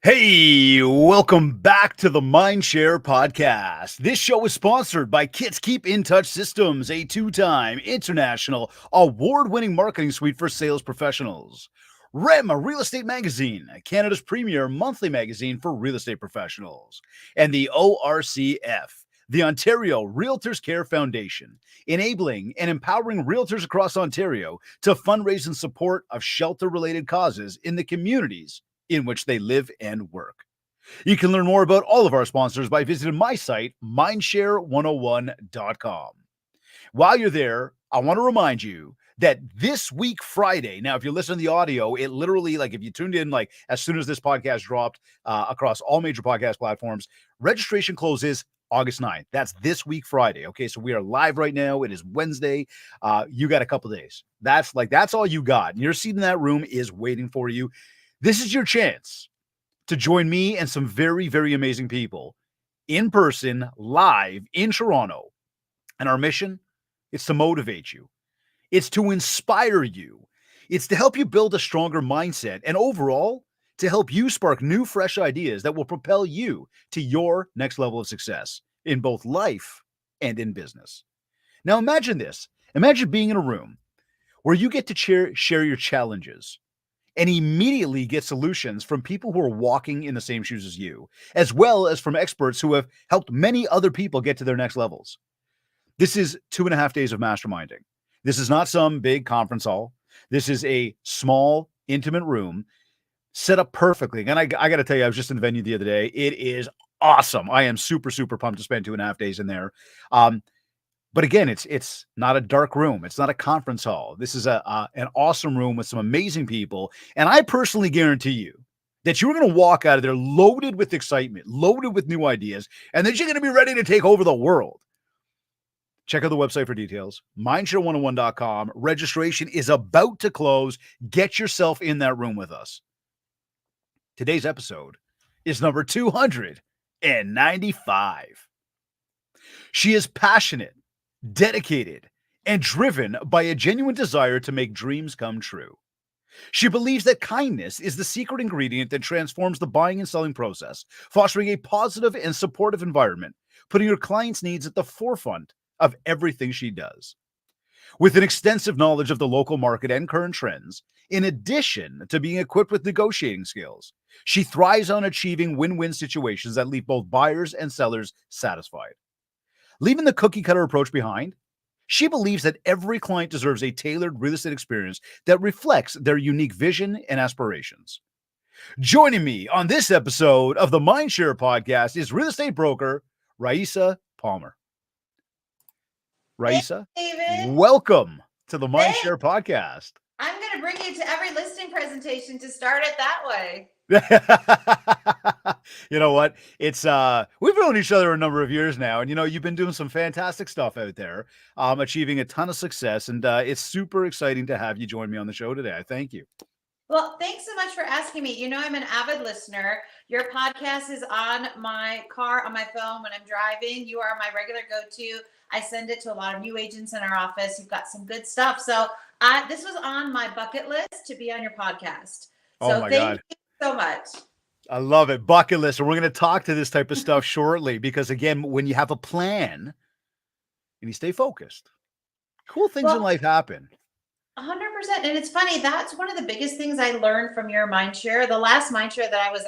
Hey, welcome back to the MindShare podcast. This show is sponsored by Kits Keep In Touch Systems, a two-time international award-winning marketing suite for sales professionals. REM, a real estate magazine, Canada's premier monthly magazine for real estate professionals. And the ORCF, the Ontario Realtors Care Foundation, enabling and empowering realtors across Ontario to fundraise in support of shelter-related causes in the communities in which they live and work. You can learn more about all of our sponsors by visiting my site, mindshare101.com. While you're there, I want to remind you that this week, Friday, now, if you listen to the audio, it literally, like if you tuned in, like as soon as this podcast dropped across all major podcast platforms, registration closes August 9th. That's this week, Friday. Okay. So we are live right now. It is Wednesday. You got a couple days. That's all you got. And your seat in that room is waiting for you. This is your chance to join me and some very, very amazing people in person, live in Toronto. And our mission is to motivate you. It's to inspire you. It's to help you build a stronger mindset and overall to help you spark new, fresh ideas that will propel you to your next level of success in both life and in business. Now imagine this. Imagine being in a room where you get to share your challenges and immediately get solutions from people who are walking in the same shoes as you, as well as from experts who have helped many other people get to their next levels. This is 2.5 days of masterminding. This is not some big conference hall. This is a small, intimate room set up perfectly. And I got to tell you, I was just in the venue the other day. It is awesome. I am super, super pumped to spend 2.5 days in there. But again, it's not a dark room. It's not a conference hall. This is an awesome room with some amazing people. And I personally guarantee you that you're going to walk out of there loaded with excitement, loaded with new ideas, and that you're going to be ready to take over the world. Check out the website for details, mindshare101.com. Registration is about to close. Get yourself in that room with us. Today's episode is number 295. She is passionate, dedicated, and driven by a genuine desire to make dreams come true. She believes that kindness is the secret ingredient that transforms the buying and selling process, fostering a positive and supportive environment, putting her clients' needs at the forefront of everything she does. With an extensive knowledge of the local market and current trends, in addition to being equipped with negotiating skills, she thrives on achieving win-win situations that leave both buyers and sellers satisfied. Leaving the cookie-cutter approach behind, she believes that every client deserves a tailored real estate experience that reflects their unique vision and aspirations. Joining me on this episode of the MindShare podcast is real estate broker Rayissa Palmer. Rayissa, hey, David. Welcome to the MindShare podcast. I'm going to bring you to every listing presentation to start it that way. You know what? It's we've known each other a number of years now, and you've been doing some fantastic stuff out there, achieving a ton of success, and it's super exciting to have you join me on the show today. I thank you. Well, thanks so much for asking me. I'm an avid listener. Your podcast is on my car, on my phone when I'm driving. You are my regular go-to. I send it to a lot of new agents in our office. You've got some good stuff. So this was on my bucket list to be on your podcast. So thank you so much. I love it. Bucket list. And we're going to talk to this type of stuff shortly, because again, when you have a plan and you stay focused, cool things in life happen. 100%. And it's funny, that's one of the biggest things I learned from your MindShare, the last MindShare that I was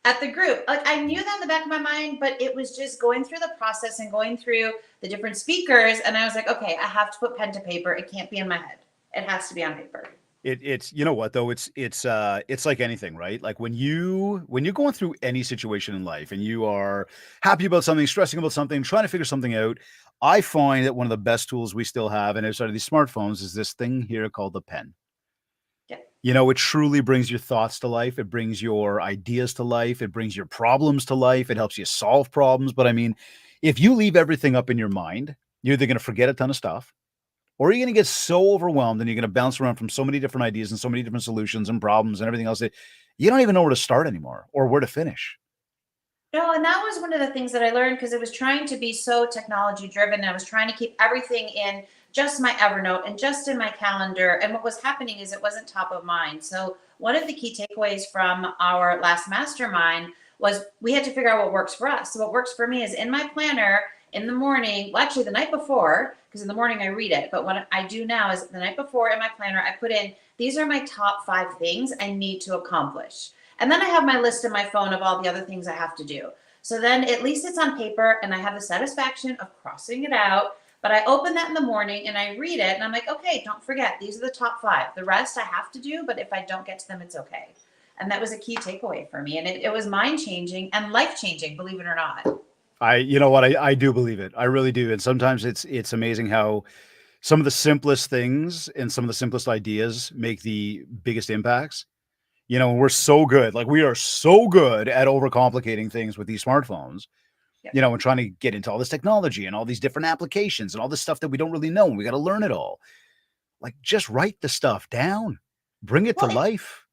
at the group. Like, I knew that in the back of my mind, but it was just going through the process and going through the different speakers. And I was like, okay, I have to put pen to paper. It can't be in my head. It has to be on paper. It's you know what though, it's like anything, right? Like when you're going through any situation in life and you are happy about something, stressing about something, trying to figure something out, I find that one of the best tools we still have, and outside of these smartphones, is this thing here called the pen. Yeah. It truly brings your thoughts to life. It brings your ideas to life. It brings your problems to life. It helps you solve problems. But I mean, if you leave everything up in your mind, you're either going to forget a ton of stuff, or you're going to get so overwhelmed and you're going to bounce around from so many different ideas and so many different solutions and problems and everything else that you don't even know where to start anymore or where to finish. No, and that was one of the things that I learned, because it was trying to be so technology driven. I was trying to keep everything in just my Evernote and just in my calendar. And what was happening is it wasn't top of mind. So one of the key takeaways from our last mastermind was we had to figure out what works for us. So what works for me is in my planner in the morning, well, actually the night before, because in the morning I read it. But what I do now is the night before in my planner, I put in, these are my top 5 things I need to accomplish. And then I have my list in my phone of all the other things I have to do. So then at least it's on paper and I have the satisfaction of crossing it out. But I open that in the morning and I read it and I'm like, okay, don't forget, these are the top 5. The rest I have to do, but if I don't get to them, it's okay. And that was a key takeaway for me. And it was mind changing and life changing, believe it or not. You know what? I do believe it. I really do. And sometimes it's amazing how some of the simplest things and some of the simplest ideas make the biggest impacts. And we're so good. Like we are so good at overcomplicating things with these smartphones, Yep. and trying to get into all this technology and all these different applications and all this stuff that we don't really know. And we got to learn it all. Like just write the stuff down, bring it to Well, life.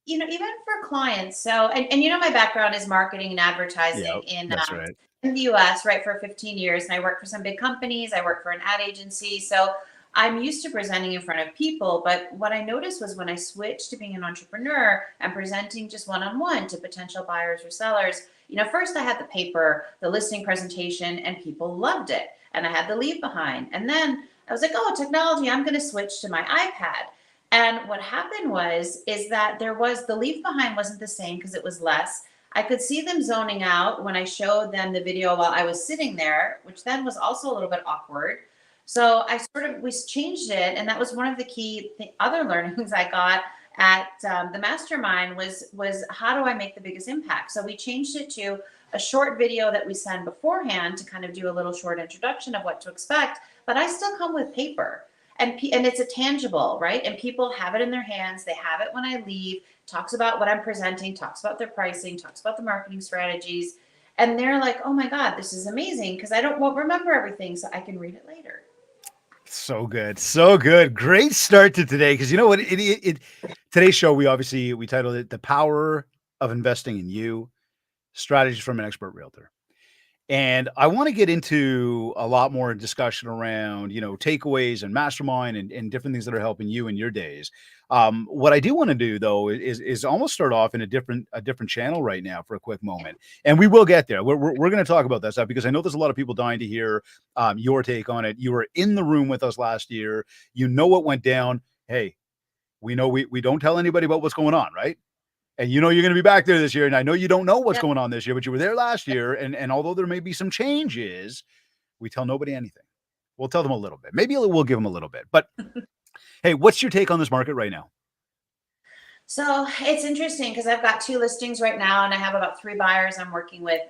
even for clients. So, and my background is marketing and advertising Yeah, that's right. in the US, right, for 15 years. And I work for some big companies. I work for an ad agency. So I'm used to presenting in front of people. But what I noticed was when I switched to being an entrepreneur and presenting just one-on-one to potential buyers or sellers, first I had the paper, the listing presentation, and people loved it. And I had the leave behind. And then I was like, oh, technology, I'm going to switch to my iPad. And what happened is that the leave behind wasn't the same because it was less. I could see them zoning out when I showed them the video while I was sitting there, which then was also a little bit awkward. So we changed it. And that was one of the key other learnings I got at the mastermind was how do I make the biggest impact? So we changed it to a short video that we send beforehand to kind of do a little short introduction of what to expect, but I still come with paper. And it's a tangible, right? And people have it in their hands. They have it when I leave, talks about what I'm presenting, talks about their pricing, talks about the marketing strategies. And they're like, oh my God, this is amazing because won't remember everything, so I can read it later. So good. So good. Great start to today. Because you know what? Today's show, we titled it The Power of Investing in You, Strategies from an Expert Realtor. And I want to get into a lot more discussion around, takeaways and mastermind and different things that are helping you in your days. What I do want to do though is almost start off in a different channel right now for a quick moment, and we will get there. We're going to talk about that stuff because I know there's a lot of people dying to hear your take on it. You were in the room with us last year. You know what went down. Hey, we know we don't tell anybody about what's going on, right? And you're going to be back there this year. And I know you don't know what's going on this year, but you were there last year. And although there may be some changes, we tell nobody anything. We'll tell them a little bit. Maybe we'll give them a little bit. But hey, what's your take on this market right now? So it's interesting because I've got 2 listings right now and I have about 3 buyers I'm working with.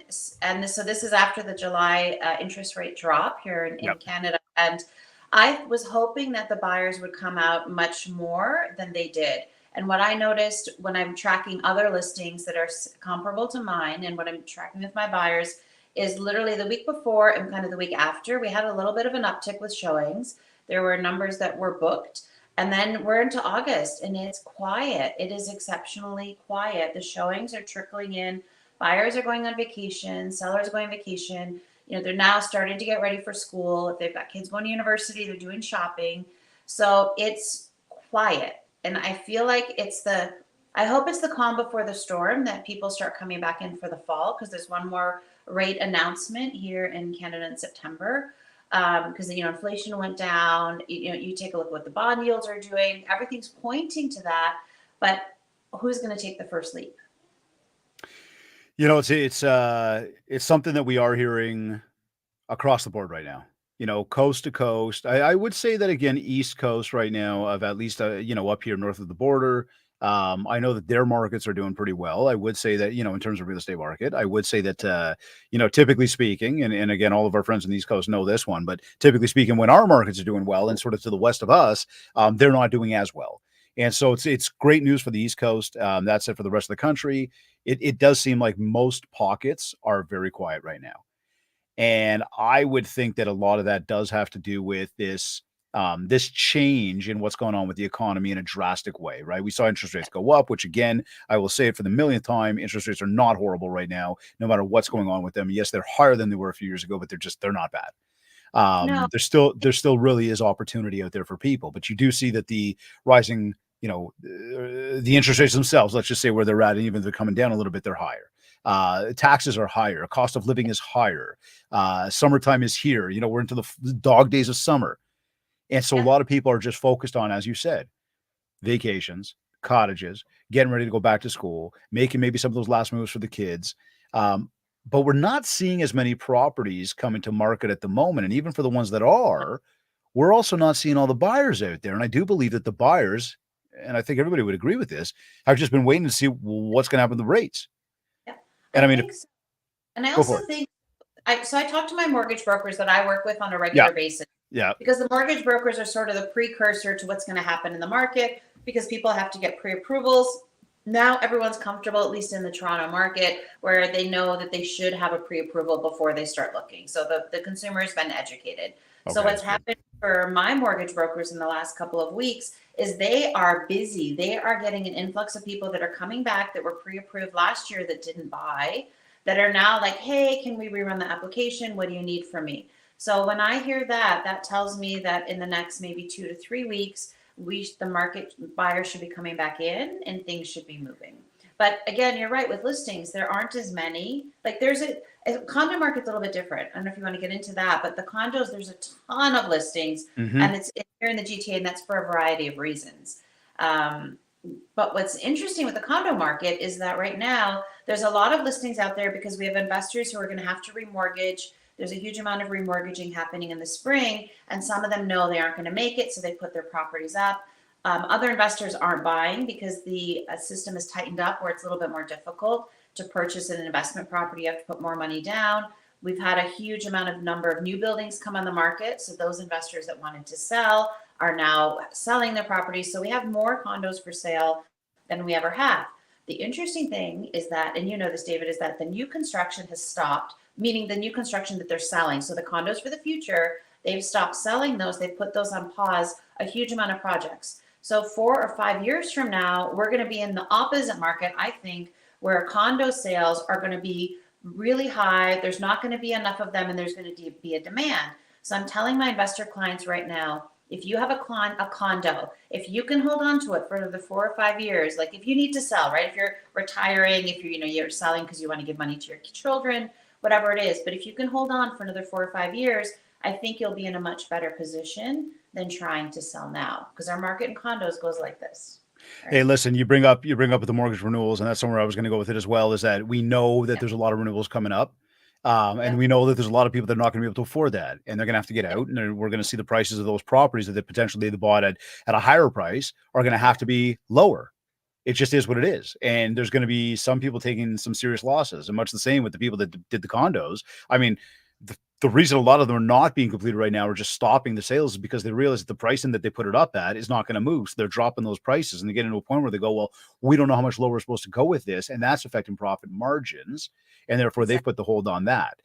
So this is after the July interest rate drop here in Canada. And I was hoping that the buyers would come out much more than they did. And what I noticed when I'm tracking other listings that are comparable to mine and what I'm tracking with my buyers is literally the week before and kind of the week after, we had a little bit of an uptick with showings. There were numbers that were booked. And then we're into August and it's quiet. It is exceptionally quiet. The showings are trickling in. Buyers are going on vacation. Sellers are going on vacation. They're now starting to get ready for school. If they've got kids going to university, they're doing shopping. So it's quiet. And I feel like I hope it's the calm before the storm that people start coming back in for the fall because there's one more rate announcement here in Canada in September because inflation went down. You take a look at what the bond yields are doing. Everything's pointing to that, but who's going to take the first leap? It's something that we are hearing across the board right now. Coast to coast. I would say that again, East Coast right now of at least, up here north of the border. I know that their markets are doing pretty well. I would say that, in terms of real estate market, I would say that, typically speaking, and again, all of our friends on the East Coast know this one, but typically speaking, when our markets are doing well and sort of to the west of us, they're not doing as well. And so it's great news for the East Coast. That's it for the rest of the country. It does seem like most pockets are very quiet right now. And I would think that a lot of that does have to do with this change in what's going on with the economy in a drastic way, right? We saw interest rates go up, which again, I will say it for the millionth time, interest rates are not horrible right now, no matter what's going on with them. Yes, they're higher than they were a few years ago, but they're not bad. No. There still really is opportunity out there for people, but you do see that the rising, the interest rates themselves, let's just say where they're at, and even if they're coming down a little bit, they're higher. Taxes are higher. Cost of living is higher. Summertime is here. We're into the dog days of summer. And so a Yeah. lot of people are just focused on, as you said, vacations, cottages, getting ready to go back to school, making maybe some of those last moves for the kids. Um, but we're not seeing as many properties coming to market at the moment. And even for the ones that are, we're also not seeing all the buyers out there. And I do believe that the buyers, and I think everybody would agree with this, have just been waiting to see what's going to happen with the rates. Yeah, And I I mean, think so. And I go also for it. think I talk to my mortgage brokers that I work with on a Yeah. regular basis, Yeah. because the mortgage brokers are sort of the precursor to what's going to happen in the market, because people have to get pre-approvals. Now everyone's comfortable, at least in the Toronto market, where they know that they should have a pre-approval before they start looking. So the consumer has been educated. So Okay. what's happened for my mortgage brokers in the last couple of weeks is they are busy. They are getting an influx of people that are coming back that were pre-approved last year that didn't buy, that are now like, hey, can we rerun the application? What do you need from me? So when I hear that, that tells me that in the next maybe 2 to 3 weeks, the market buyers should be coming back in and things should be moving. But again, you're right, with listings, there aren't as many. Like there's a condo market's a little bit different. I don't know if you want to get into that, but the condos, there's a ton of listings, Mm-hmm. and it's here in the GTA, and that's for a variety of reasons. But what's interesting with the condo market is that right now there's a lot of listings out there because we have investors who are going to have to remortgage. There's a huge amount of remortgaging happening in the spring, and some of them know they aren't going to make it, so they put their properties up. Other investors aren't buying because the system is tightened up where it's a little bit more difficult to purchase an investment property. You have to put more money down. We've had a huge number of new buildings come on the market, so those investors that wanted to sell are now selling their properties. So we have more condos for sale than we ever have. The interesting thing is that, and you know this, David, is that the new construction has stopped, meaning the new construction that they're selling. So the condos for the future, they've stopped selling those. They've put those on pause, a huge amount of projects. So 4 or 5 years from now, we're going to be in the opposite market, I think, where condo sales are going to be really high. There's not going to be enough of them, and there's going to be a demand. So I'm telling my investor clients right now, if you have a condo, if you can hold on to it for the 4 or 5 years, like if you need to sell, right? If you're retiring, if you're selling because you want to give money to your children, whatever it is, but if you can hold on for another 4 or 5 years, I think you'll be in a much better position than trying to sell now, because our market in condos goes like this. Right? Hey, listen, you bring up the mortgage renewals, and that's somewhere I was going to go with it as well, is that we know that there's a lot of renewals coming up. And we know that there's a lot of people that are not going to be able to afford that, and they're going to have to get out, and we're going to see the prices of those properties that they potentially bought at a higher price are going to have to be lower. It just is what it is. And there's going to be some people taking some serious losses, and much the same with the people that did the condos. I mean, the reason a lot of them are not being completed right now or just stopping the sales is because they realize that the pricing that they put it up at is not going to move. So they're dropping those prices, and they get into a point where they go, well, we don't know how much lower we're supposed to go with this. And that's affecting profit margins. And therefore they've put the hold on that.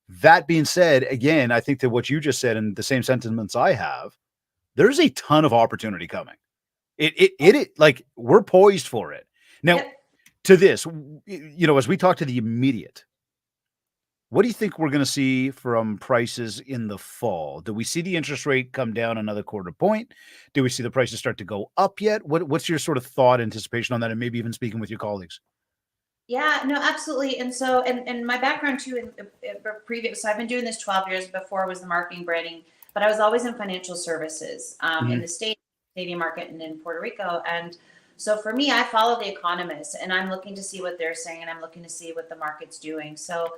That being said, again, I think that what you just said and the same sentiments I have, there's a ton of opportunity coming. It like we're poised for it. Now, to this, as we talk to the immediate, what do you think we're going to see from prices in the fall? Do we see the interest rate come down another quarter point? Do we see the prices start to go up yet? What's your sort of thought anticipation on that, and maybe even speaking with your colleagues? Yeah, no, absolutely. And so, and my background too, in previous, so I've been doing this 12 years. Before was the marketing, branding, but I was always in financial services, in the Canadian market and in Puerto Rico. And so for me, I follow the economists, and I'm looking to see what they're saying, and I'm looking to see what the market's doing. So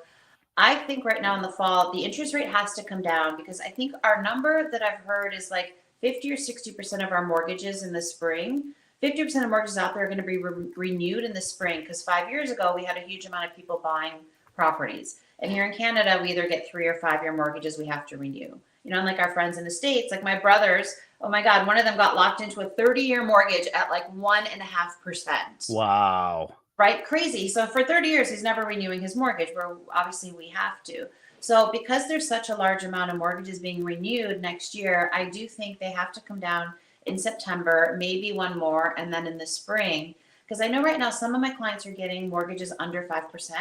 I think right now in the fall, the interest rate has to come down, because I think our number that I've heard is like 50 or 60% of our mortgages in the spring. 50% of mortgages out there are going to be renewed in the spring, because 5 years ago we had a huge amount of people buying properties. And here in Canada, we either get 3 or 5 year mortgages we have to renew. Unlike our friends in the States, like my brothers, oh my God, one of them got locked into a 30-year mortgage at like 1.5%. Wow. Right? Crazy. So for 30 years, he's never renewing his mortgage, where obviously we have to. So because there's such a large amount of mortgages being renewed next year, I do think they have to come down in September, maybe one more, and then in the spring. Because I know right now some of my clients are getting mortgages under 5%.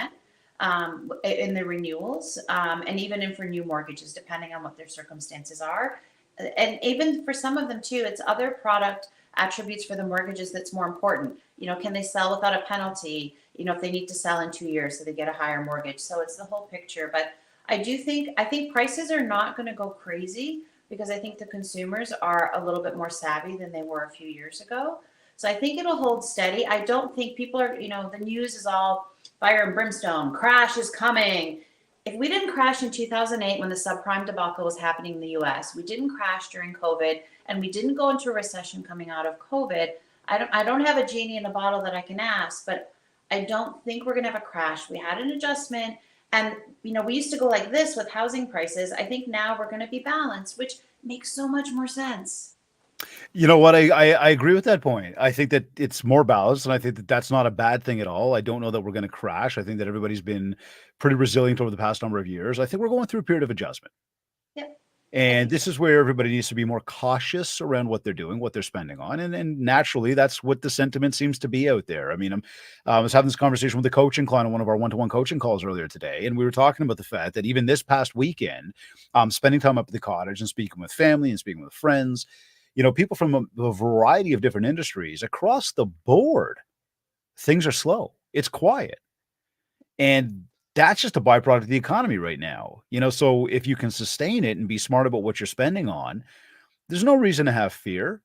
in the renewals, and even in for new mortgages, depending on what their circumstances are. And even for some of them too, it's other product attributes for the mortgages that's more important. Can they sell without a penalty? If they need to sell in 2 years, so they get a higher mortgage. So it's the whole picture. But I think prices are not going to go crazy because I think the consumers are a little bit more savvy than they were a few years ago. So I think it'll hold steady. I don't think people are, the news is all fire and brimstone, crash is coming. If we didn't crash in 2008 when the subprime debacle was happening in the US, we didn't crash during COVID, and we didn't go into a recession coming out of COVID. I don't have a genie in a bottle that I can ask, but I don't think we're going to have a crash. We had an adjustment, and we used to go like this with housing prices. I think now we're going to be balanced, which makes so much more sense. You know what? I agree with that point. I think that it's more balanced, and I think that that's not a bad thing at all. I don't know that we're going to crash. I think that everybody's been pretty resilient over the past number of years. I think we're going through a period of adjustment. Yep. And this is where everybody needs to be more cautious around what they're doing, what they're spending on. And naturally, that's what the sentiment seems to be out there. I mean, I was having this conversation with a coaching client on one of our one-to-one coaching calls earlier today. And we were talking about the fact that even this past weekend, spending time up at the cottage and speaking with family and speaking with friends, people from a variety of different industries across the board, things are slow. It's quiet. And that's just a byproduct of the economy right now. So if you can sustain it and be smart about what you're spending on, there's no reason to have fear.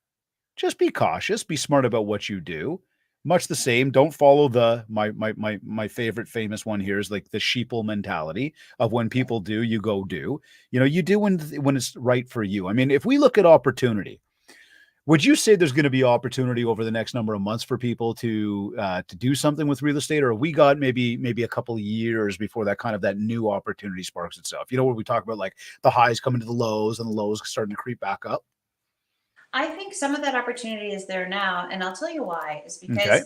Just be cautious, be smart about what you do. Much the same. Don't follow my favorite famous one here is like the sheeple mentality of when people do, you go do. You do when it's right for you. I mean, if we look at opportunity, would you say there's going to be opportunity over the next number of months for people to do something with real estate, or have we got maybe a couple of years before that new opportunity sparks itself? Where we talk about like the highs coming to the lows and the lows starting to creep back up. I think some of that opportunity is there now, and I'll tell you why. Is because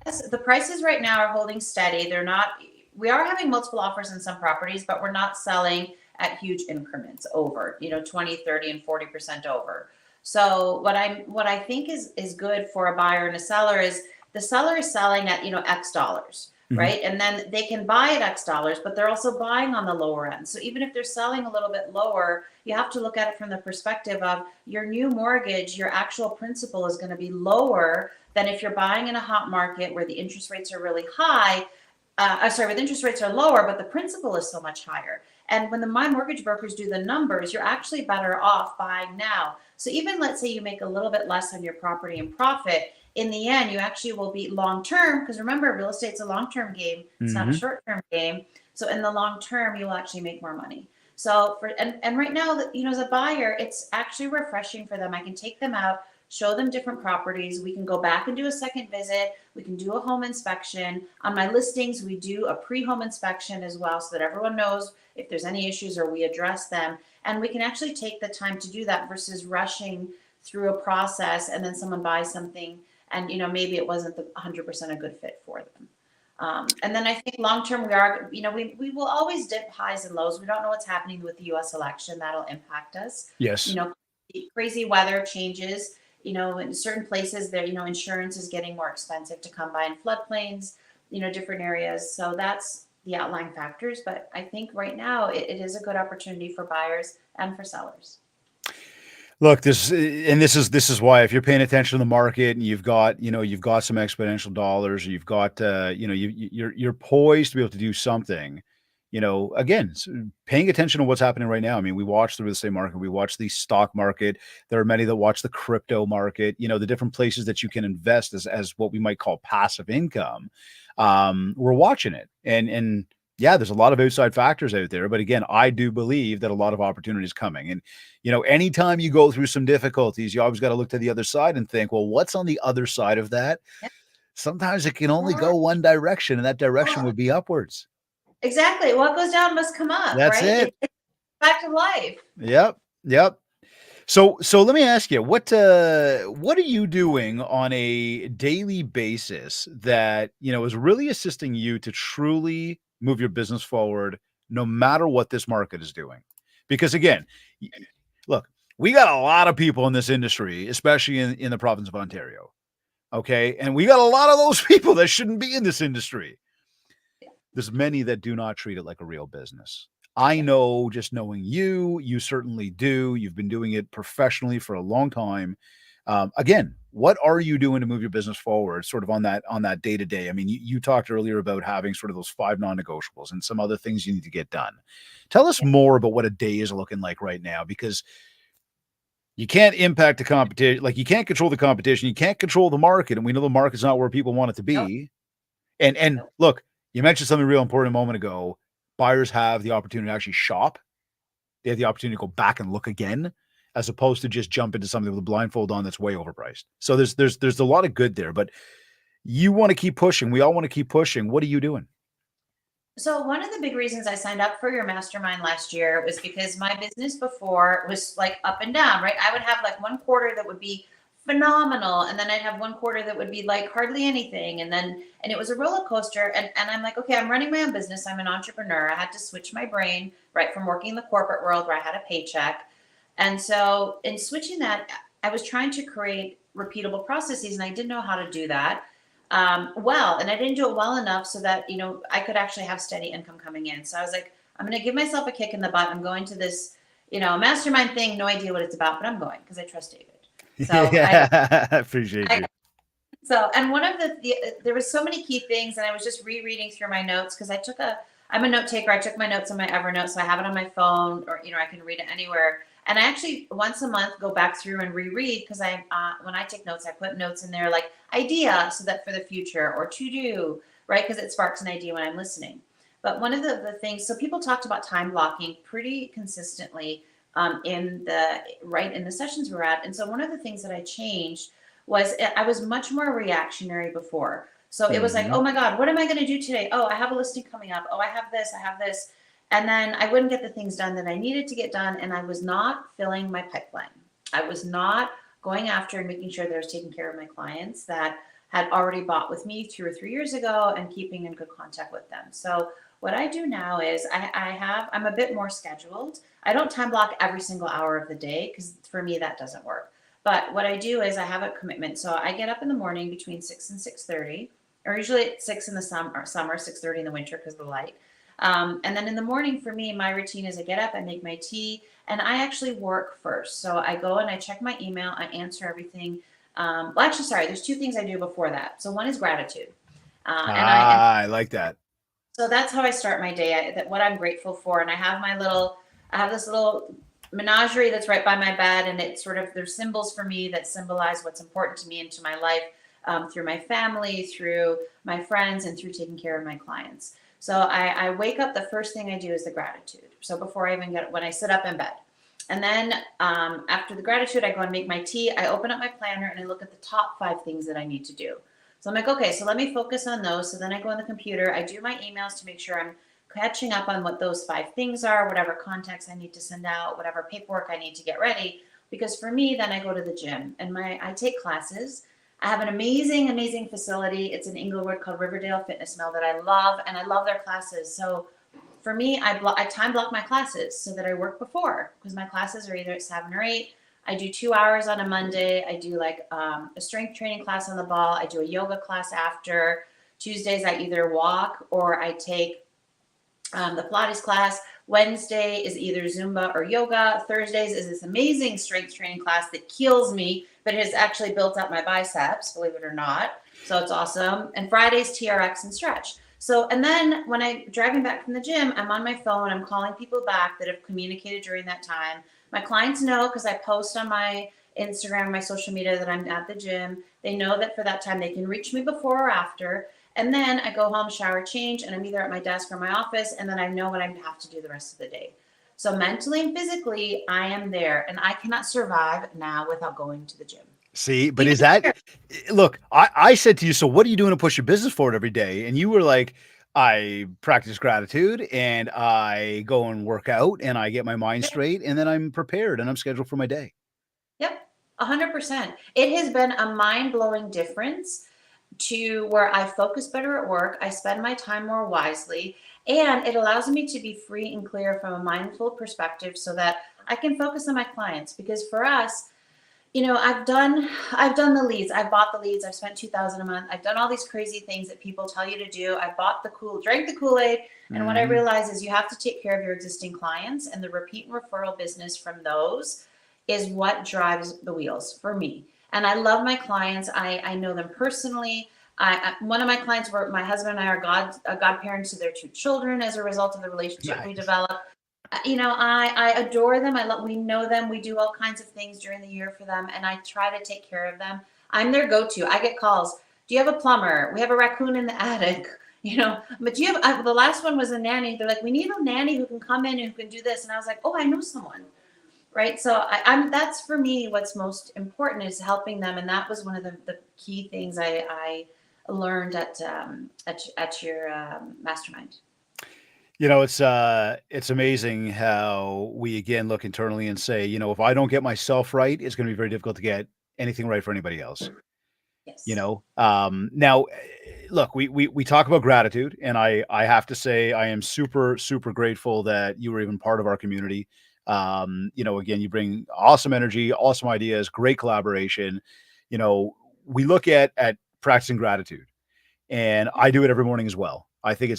Okay. the prices right now are holding steady. They're not. We are having multiple offers in some properties, but we're not selling at huge increments over, 20, 30, and 40% over. So what I think is good for a buyer and a seller is the seller is selling at X dollars, right? And then they can buy at X dollars, but they're also buying on the lower end. So even if they're selling a little bit lower, you have to look at it from the perspective of your new mortgage, your actual principal is going to be lower than if you're buying in a hot market where the interest rates are really high. Where the interest rates are lower, but the principal is so much higher. And when my mortgage brokers do the numbers, you're actually better off buying now. So even let's say you make a little bit less on your property and profit, in the end, you actually will be long-term, because remember, real estate's a long-term game. It's not a short-term game. So in the long term, you will actually make more money. So and right now, as a buyer, it's actually refreshing for them. I can take them out, show them different properties. We can go back and do a second visit. We can do a home inspection. On my listings, we do a pre-home inspection as well, so that everyone knows if there's any issues or we address them. And we can actually take the time to do that versus rushing through a process and then someone buys something and maybe it wasn't 100% a good fit for them. And then I think long-term we will always dip highs and lows. We don't know what's happening with the US election. That'll impact us. Yes. Crazy weather changes, in certain places there, insurance is getting more expensive to come by in floodplains, different areas. So that's the outlying factors. But I think right now it is a good opportunity for buyers and for sellers. Look, this is why if you're paying attention to the market and you've got some exponential dollars, you've got you're poised to be able to do something. Again, paying attention to what's happening right now. I mean, we watch the real estate market, we watch the stock market. There are many that watch the crypto market. The different places that you can invest as what we might call passive income. We're watching it, and yeah, there's a lot of outside factors out there, but again, I do believe that a lot of opportunity is coming. And, anytime you go through some difficulties, you always got to look to the other side and think, well, what's on the other side of that? Yep. Sometimes it can only go one direction, and that direction would be upwards. Exactly. What goes down must come up. That's right? it. It's back to life. Yep. So let me ask you, what are you doing on a daily basis that, is really assisting you to truly move your business forward, no matter what this market is doing? Because again, look, we got a lot of people in this industry, especially in the province of Ontario. Okay. And we got a lot of those people that shouldn't be in this industry. There's many that do not treat it like a real business. I know, just knowing you, you certainly do. You've been doing it professionally for a long time. Again, what are you doing to move your business forward, sort of on that day to day? I mean, you talked earlier about having sort of those 5 non-negotiables and some other things you need to get done. Tell us more about what a day is looking like right now, because you can't impact the competition. Like, you can't control the competition. You can't control the market, and we know the market's not where people want it to Nope. be. And Nope. look, you mentioned something real important a moment ago. Buyers have the opportunity to actually shop. They have the opportunity to go back and look again, as opposed to just jump into something with a blindfold on that's way overpriced. So there's a lot of good there, but you want to keep pushing. We all want to keep pushing. What are you doing? So one of the big reasons I signed up for your mastermind last year was because my business before was like up and down, right? I would have like one quarter that would be phenomenal, and then I'd have one quarter that would be like hardly anything. And it was a roller coaster. And I'm like, okay, I'm running my own business. I'm an entrepreneur. I had to switch my brain, right, from working in the corporate world where I had a paycheck. And so in switching that, I was trying to create repeatable processes, and I didn't know how to do that well, and I didn't do it well enough so that, I could actually have steady income coming in. So I was like, I'm going to give myself a kick in the butt. I'm going to this, mastermind thing. No idea what it's about, but I'm going because I trust David. So Yeah, I appreciate you. And one of there was so many key things, and I was just rereading through my notes because I'm a note taker. I took my notes on my Evernote, so I have it on my phone, or, I can read it anywhere. And I actually once a month go back through and reread, because when I take notes, I put notes in there like idea, so that for the future, or to do, right? Because it sparks an idea when I'm listening. But one of the things, so people talked about time blocking pretty consistently in the sessions we're at. And so one of the things that I changed was I was much more reactionary before. So it was like, oh my God, what am I going to do today? Oh, I have a listing coming up. Oh, I have this. And then I wouldn't get the things done that I needed to get done. And I was not filling my pipeline. I was not going after and making sure that I was taking care of my clients that had already bought with me 2 or 3 years ago, and keeping in good contact with them. So what I do now is I'm a bit more scheduled. I don't time block every single hour of the day, because for me, that doesn't work. But what I do is I have a commitment. So I get up in the morning between 6 and 6:30, or usually at 6 in the summer, 6:30 in the winter because of the light. And then in the morning for me, my routine is I get up, I make my tea, and I actually work first. So I go and I check my email, I answer everything. There's 2 things I do before that. So one is gratitude. I like that. So that's how I start my day. What I'm grateful for. And I have this little menagerie that's right by my bed, and it's sort of, there's symbols for me that symbolize what's important to me and to my life, through my family, through my friends, and through taking care of my clients. So I wake up, the first thing I do is the gratitude. So before I even when I sit up in bed. And then after the gratitude, I go and make my tea. I open up my planner and I look at the top 5 things that I need to do. So I'm like, okay, so let me focus on those. So then I go on the computer, I do my emails to make sure I'm catching up on what those 5 things are, whatever contacts I need to send out, whatever paperwork I need to get ready. Because for me, then I go to the gym and I take classes. I have an amazing, amazing facility. It's in Inglewood called Riverdale Fitness Mill that I love, and I love their classes. So for me, I time block my classes so that I work before, because my classes are either at 7 or 8. I do 2 hours on a Monday. I do like a strength training class on the ball. I do a yoga class after. Tuesdays, I either walk or I take the Pilates class. Wednesday is either Zumba or yoga. Thursdays is this amazing strength training class that kills me, but it has actually built up my biceps, believe it or not. So it's awesome. And Fridays, TRX and stretch. So, and then when I'm driving back from the gym, I'm on my phone. I'm calling people back that have communicated during that time. My clients know, because I post on my Instagram, my social media, that I'm at the gym. They know that for that time they can reach me before or after. And then I go home, shower, change, and I'm either at my desk or my office, and then I know what I have to do the rest of the day. So mentally and physically, I am there, and I cannot survive now without going to the gym. See, but is that, look, I said to you, so what are you doing to push your business forward every day? And you were like, I practice gratitude, and I go and work out, and I get my mind straight, and then I'm prepared and I'm scheduled for my day. Yep, 100%. It has been a mind-blowing difference to where I focus better at work. I spend my time more wisely, and it allows me to be free and clear from a mindful perspective so that I can focus on my clients. Because for us, I've done the leads. I've bought the leads. I've spent $2,000 a month. I've done all these crazy things that people tell you to do. I bought drank the Kool-Aid. And what I Mhm. realized is you have to take care of your existing clients, and the repeat and referral business from those is what drives the wheels for me. And I love my clients. I know them personally. One of my clients were my husband and I are godparents to their two children as a result of the relationship we Nice. developed. I adore them. We know them. We do all kinds of things during the year for them, and I try to take care of them. I'm their go-to. I get calls. Do you have a plumber? We have a raccoon in the attic. But do you have? The last one was a nanny. They're like, we need a nanny who can come in and who can do this. And I was like, oh, I know someone, right? So I'm that's for me what's most important is helping them, and that was one of the key things I learned at your mastermind. It's amazing how we again look internally and say, if I don't get myself right, it's going to be very difficult to get anything right for anybody else. Yes. Now, look, we talk about gratitude, and I have to say I am super super grateful that you were even part of our community. Again, you bring awesome energy, awesome ideas, great collaboration. You know, we look at practicing gratitude, and I do it every morning as well. I think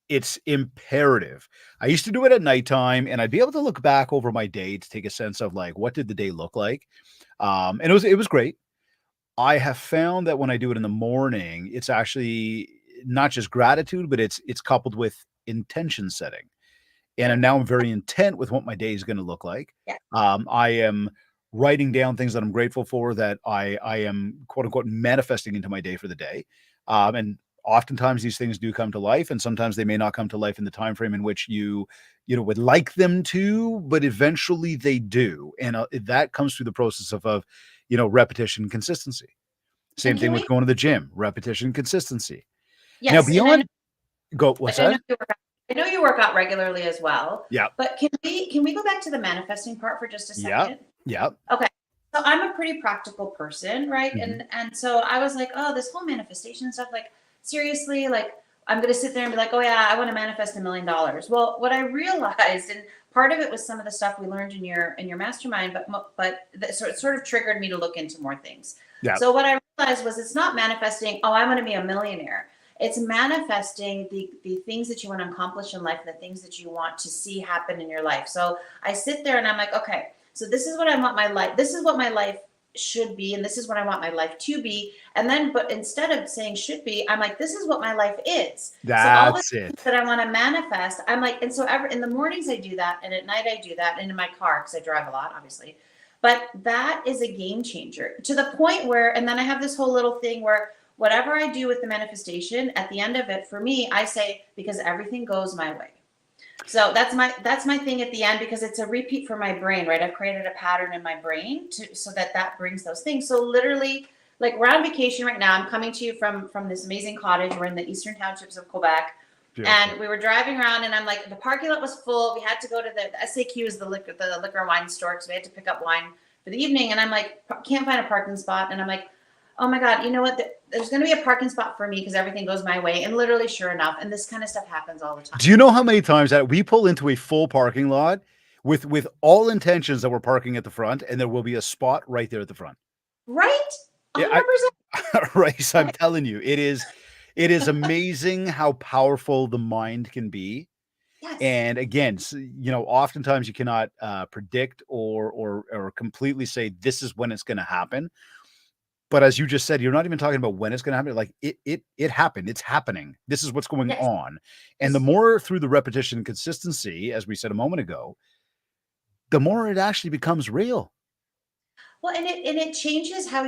it's imperative. I used to do it at nighttime, and I'd be able to look back over my day to take a sense of like what did the day look like. And it was great. I have found that when I do it in the morning, it's actually not just gratitude, but it's coupled with intention setting. And Yep. now I'm very intent with what my day is going to look like. Yeah. I am writing down things that I'm grateful for that I am quote unquote manifesting into my day for the day. And oftentimes these things do come to life, and sometimes they may not come to life in the time frame in which you would like them to, but eventually they do. And that comes through the process of repetition, consistency. Same And thing can with we? going to the gym, repetition, consistency. Now Yes, and beyond what's I know that? I know you work out regularly as well. Yeah. But can we go back to the manifesting part for just a Yeah. second? Yeah. Okay. So I'm a pretty practical person, right? Mhm. And so I was like, oh, this whole manifestation stuff, like seriously, like I'm gonna sit there and be like, oh yeah, I want to manifest $1 million. Well, what I realized, and part of it was some of the stuff we learned in your mastermind, so it sort of triggered me to look into more things. Yeah. So what I realized was it's not manifesting, oh, I'm gonna be a millionaire. It's manifesting the things that you want to accomplish in life, the things that you want to see happen in your life. So I sit there and I'm like, okay, so this is what I want my life. This is what my life should be, and this is what I want my life to be. And then, but instead of saying should be, I'm like, this is what my life is. So all the That's things it. that I want to manifest, I'm like, and so in the mornings I do that, and at night I do that, and in my car because I drive a lot, obviously. But that is a game changer to the point where, and then I have this whole little thing where whatever I do with the manifestation, at the end of it, for me, I say because everything goes my way. So that's my thing at the end because it's a repeat for my brain, right? I've created a pattern in my brain so that brings those things. So literally, like we're on vacation right now. I'm coming to you from this amazing cottage. We're in the eastern townships of Quebec, Beautiful. and we were driving around, and I'm like, the parking lot was full. We had to go to the SAQ is the liquor and wine store because we had to pick up wine for the evening. And I'm like, can't find a parking spot, and I'm like, oh my God, you know what? There's going to be a parking spot for me because everything goes my way. And literally, sure enough, and this kind of stuff happens all the time. Do you know how many times that we pull into a full parking lot with all intentions that we're parking at the front, and there will be a spot right there at the front? Right? Yeah, 100%. right. So I'm telling you, it is amazing how powerful the mind can be. Yes. And again, oftentimes you cannot predict or completely say this is when it's going to happen. But as you just said, you're not even talking about when it's going to happen. Like it happened. It's happening. This is what's going Yes. on. And the Yes. more through the repetition and consistency, as we said a moment ago, the more it actually becomes real. Well, and it changes how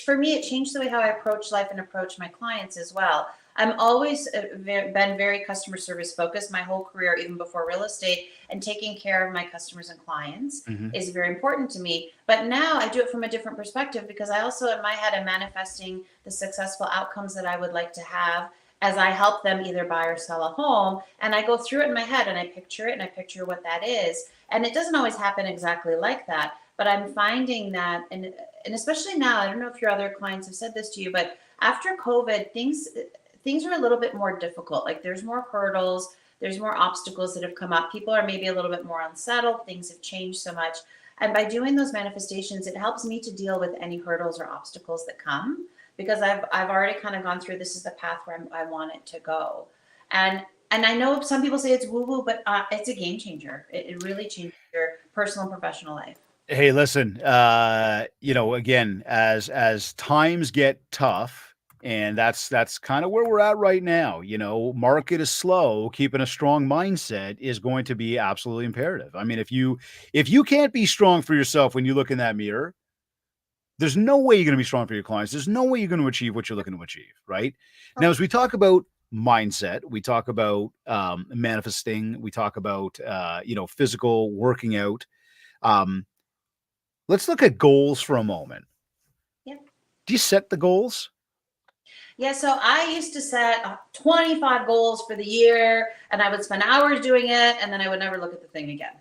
for me, it changed the way how I approach life and approach my clients as well. I'm always been very customer service focused my whole career, even before real estate, and taking care of my customers and clients Mhm. is very important to me. But now I do it from a different perspective because I also, in my head, am manifesting the successful outcomes that I would like to have as I help them either buy or sell a home. And I go through it in my head and I picture it and I picture what that is. And it doesn't always happen exactly like that. But I'm finding that, and especially now, I don't know if your other clients have said this to you, but after COVID, things are a little bit more difficult. Like there's more hurdles, there's more obstacles that have come up. People are maybe a little bit more unsettled. Things have changed so much. And by doing those manifestations, it helps me to deal with any hurdles or obstacles that come, because I've already kind of gone through, this is the path where I want it to go. And I know some people say it's woo woo, but it's a game changer. It really changes your personal and professional life. Hey, listen, again, as times get tough, and that's kind of where we're at right now, market is slow, keeping a strong mindset is going to be absolutely imperative. I mean, if you can't be strong for yourself when you look in that mirror, there's no way you're going to be strong for your clients. There's no way you're going to achieve what you're looking to achieve, right? Now, as we talk about mindset, we talk about manifesting, we talk about physical working out. Let's look at goals for a moment. Yeah. Do you set the goals? Yeah, so I used to set 25 goals for the year, and I would spend hours doing it, and then I would never look at the thing again.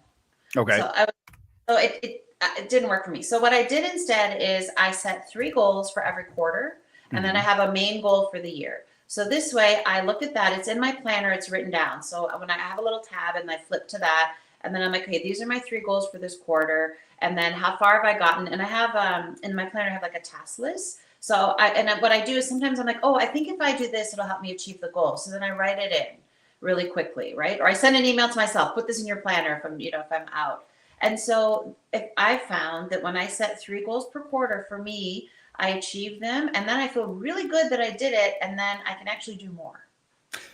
Okay. So it didn't work for me. So what I did instead is I set 3 goals for every quarter, and then I have a main goal for the year. So this way I look at that. It's in my planner. It's written down. So when I have a little tab and I flip to that, and then I'm like, okay, these are my 3 goals for this quarter. And then how far have I gotten? And I have in my planner, I have like a task list. So what I do is sometimes I'm like, oh, I think if I do this, it'll help me achieve the goal. So then I write it in really quickly, right? Or I send an email to myself, put this in your planner if I'm out. And so if I found that when I set 3 goals per quarter for me, I achieve them, and then I feel really good that I did it, and then I can actually do more.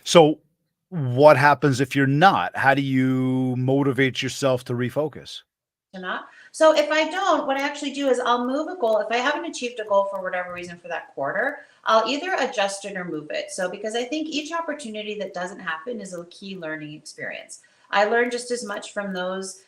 So what happens if you're not? How do you motivate yourself to refocus? Not. So if I don't, what I actually do is I'll move a goal. If I haven't achieved a goal for whatever reason for that quarter, I'll either adjust it or move it. So because I think each opportunity that doesn't happen is a key learning experience. I learn just as much from those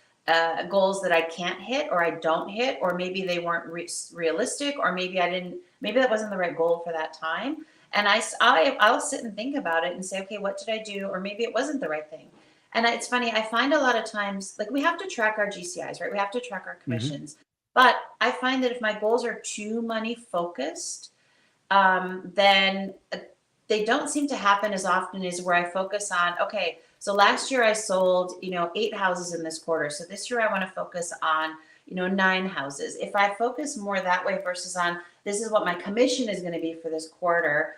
goals that I can't hit or I don't hit, or maybe they weren't realistic, or maybe that wasn't the right goal for that time. And I'll sit and think about it and say, okay, what did I do? Or maybe it wasn't the right thing. And it's funny, I find a lot of times, like, we have to track our GCIs, right? We have to track our commissions. But I find that if my goals are too money focused, then they don't seem to happen as often as where I focus on, okay, so last year I sold, 8 houses in this quarter. So this year I want to focus on, 9 houses. If I focus more that way versus on, this is what my commission is going to be for this quarter.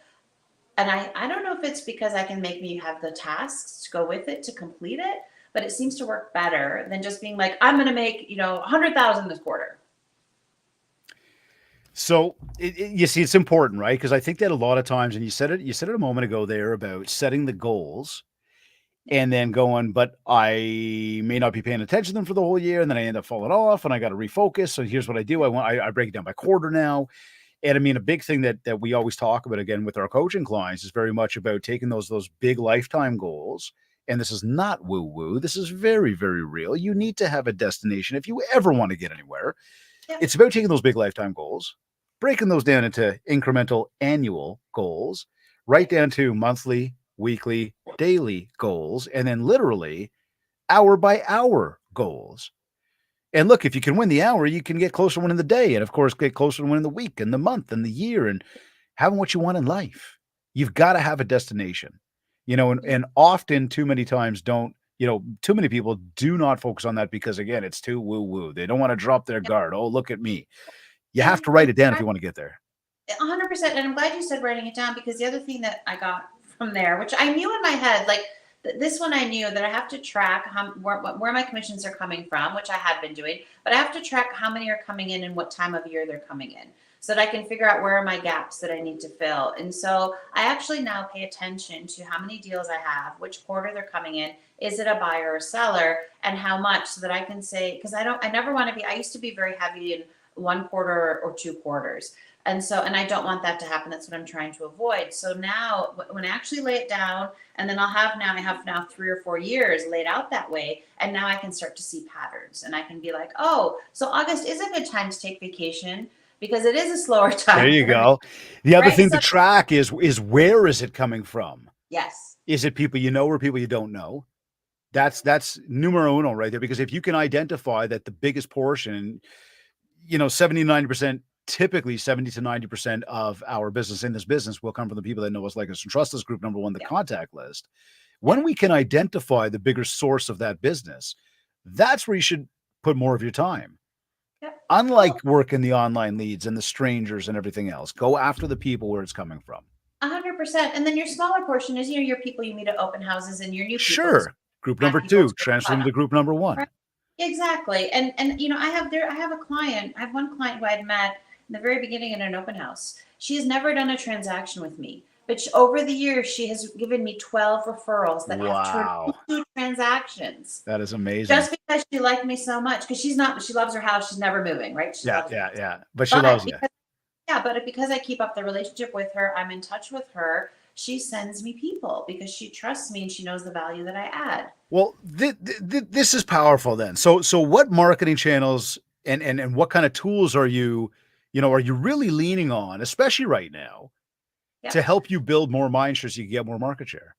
And I don't know if it's because I can make me have the tasks to go with it to complete it, but it seems to work better than just being like, I'm going to make, 100,000 this quarter. So you see, it's important, right? Because I think that a lot of times, and you said it a moment ago there about setting the goals and then going, but I may not be paying attention to them for the whole year. And then I end up falling off and I got to refocus. So here's what I do. I break it down by quarter now. And I mean, a big thing that we always talk about, again, with our coaching clients is very much about taking those big lifetime goals. And this is not woo-woo. This is very, very real. You need to have a destination if you ever want to get anywhere. Yeah. It's about taking those big lifetime goals, breaking those down into incremental annual goals, right down to monthly, weekly, daily goals, and then literally hour by hour goals. And look, if you can win the hour, you can get closer to winning the day. And of course, get closer to winning the week and the month and the year and having what you want in life. You've got to have a destination, and often too many times too many people do not focus on that because, again, it's too woo-woo. They don't want to drop their guard. Oh, look at me. You have to write it down if you want to get there. 100%. And I'm glad you said writing it down, because the other thing that I got from there, which I knew in my head, like, this one I knew that I have to track where my commissions are coming from, which I had been doing, but I have to track how many are coming in and what time of year they're coming in, so that I can figure out where are my gaps that I need to fill. And so I actually now pay attention to how many deals I have, which quarter they're coming in, is it a buyer or a seller, and how much, so that I can say, because I used to be very heavy in 1 quarter or 2 quarters. And I don't want that to happen. That's what I'm trying to avoid. So now when I actually lay it down, and then I have now 3 or 4 years laid out that way. And now I can start to see patterns, and I can be like, oh, so August is a good time to take vacation, because it is a slower time. There you go. The other thing to track is where is it coming from? Yes. Is it people you know or people you don't know? That's numero uno right there. Because if you can identify that the biggest portion, 70 to 90%, typically 70 to 90% of our business in this business will come from the people that know us, like us, and trust us. Group number 1, the contact list. When we can identify the bigger source of that business, that's where you should put more of your time. unlike working the online leads and the strangers and everything else. Go after the people where it's coming from. 100%. And then your smaller portion is, your people you meet at open houses and your new people. Sure. Group number two, transfer them to group number one. Right. Exactly. And I have a client. I have one client who I had met in the very beginning in an open house. She has never done a transaction with me, but over the years, she has given me 12 referrals that have turned into transactions. That is amazing. Just because she liked me so much, because she loves her house. She's never moving, right? Yeah. But she loves you. Yeah, but because I keep up the relationship with her, I'm in touch with her. She sends me people because she trusts me and she knows the value that I add. Well, this is powerful then. So what marketing channels and what kind of tools are you really leaning on, especially right now, to help you build more MindShare so you can get more market share?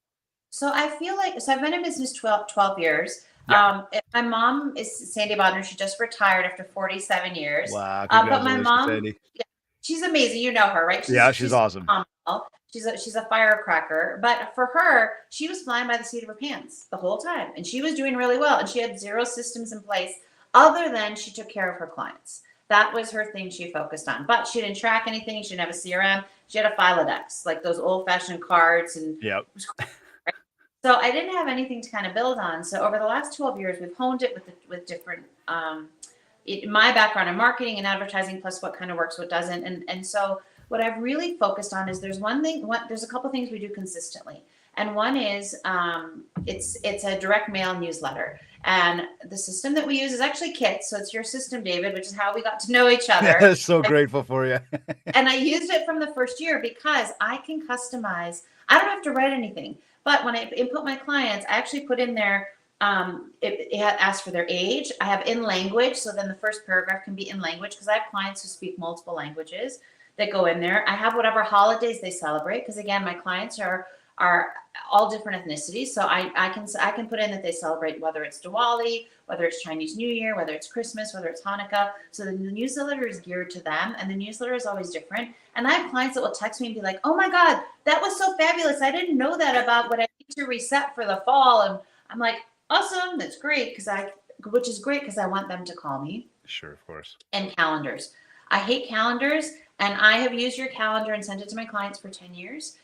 So I feel like, I've been in business 12 years. Yeah. My mom is Sandy Bodner. She just retired after 47 years. Wow, but my mom, Sandy. She's amazing. You know her, right? She's awesome. Phenomenal. She's a firecracker. But for her, she was flying by the seat of her pants the whole time. And she was doing really well. And she had zero systems in place other than she took care of her clients. That was her thing she focused on. But she didn't track anything. She didn't have a CRM. She had a Filodex, like those old-fashioned cards. And so I didn't have anything to kind of build on. So over the last 12 years, we've honed it with different my background in marketing and advertising, plus what kind of works, what doesn't. And so what I've really focused on is there's a couple things we do consistently. And one is it's a direct mail newsletter. And the system that we use is actually Kit. So it's your system, David, which is how we got to know each other. So grateful for you. And I used it from the first year because I can customize. I don't have to write anything. But when I input my clients, I actually put in there, it asks for their age. I have in language. So then the first paragraph can be in language because I have clients who speak multiple languages that go in there. I have whatever holidays they celebrate because, again, my clients are all different ethnicities. So I can put in that they celebrate, whether it's Diwali, whether it's Chinese New Year, whether it's Christmas, whether it's Hanukkah. So the newsletter is geared to them, and the newsletter is always different. And I have clients that will text me and be like, "Oh my God, that was so fabulous! I didn't know that about what I need to reset for the fall." And I'm like, "Awesome, that's great," which is great because I want them to call me. Sure, of course. And calendars. I hate calendars, and I have used your calendar and sent it to my clients for 10 years.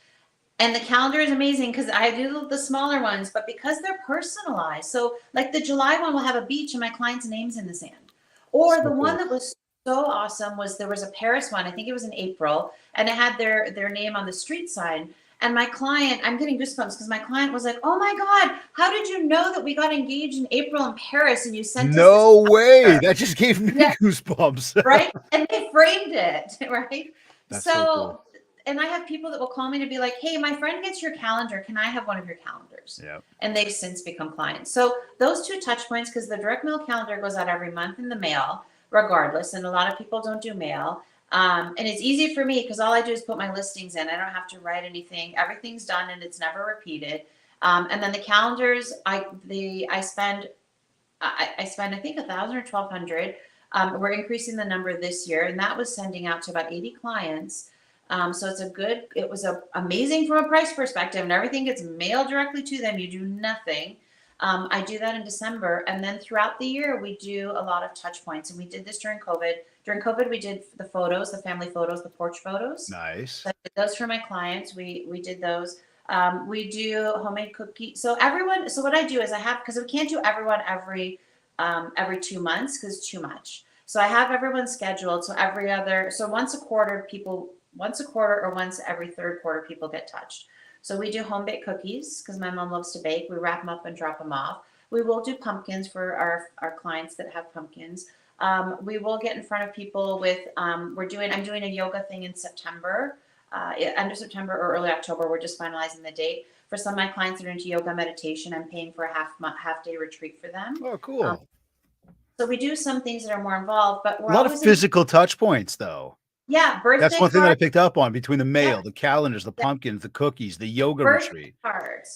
And the calendar is amazing because I do the smaller ones, but because they're personalized. So like the July one will have a beach and my client's name's in the sand. Or the one that was so awesome there was a Paris one. I think it was in April, and it had their name on the street sign. And my client, I'm getting goosebumps because my client was like, "Oh my God, how did you know that we got engaged in April in Paris and you sent us this?" No way. That just gave me goosebumps. Right? And they framed it, right? That's so cool. And I have people that will call me to be like, "Hey, my friend gets your calendar. Can I have one of your calendars?" Yeah. And they've since become clients. So those two touch points, because the direct mail calendar goes out every month in the mail, regardless. And a lot of people don't do mail. And it's easy for me because all I do is put my listings in. I don't have to write anything. Everything's done and it's never repeated. And then the calendars, I spend I think 1,000 or 1,200. We're increasing the number this year, and that was sending out to about 80 clients. So it was amazing from a price perspective, and everything gets mailed directly to them. You do nothing. I do that in December. And then throughout the year, we do a lot of touch points. And we did this during COVID. During COVID, we did the photos, the family photos, the porch photos. Nice. So I did those for my clients. We did those. We do homemade cookies. So what I do is because we can't do everyone every 2 months because it's too much. So I have everyone scheduled. So once a quarter or once every third quarter, people get touched. So we do home baked cookies because my mom loves to bake. We wrap them up and drop them off. We will do pumpkins for our clients that have pumpkins. We will get in front of people with, I'm doing a yoga thing in September, end of September or early October. We're just finalizing the date. For some of my clients that are into yoga meditation, I'm paying for a half day retreat for them. Oh, cool. So we do some things that are more involved, but we're a lot of physical touch points though. Yeah, birthday That's one thing cards. that I picked up on between the mail, the calendars, the pumpkins, the cookies, the yoga retreat.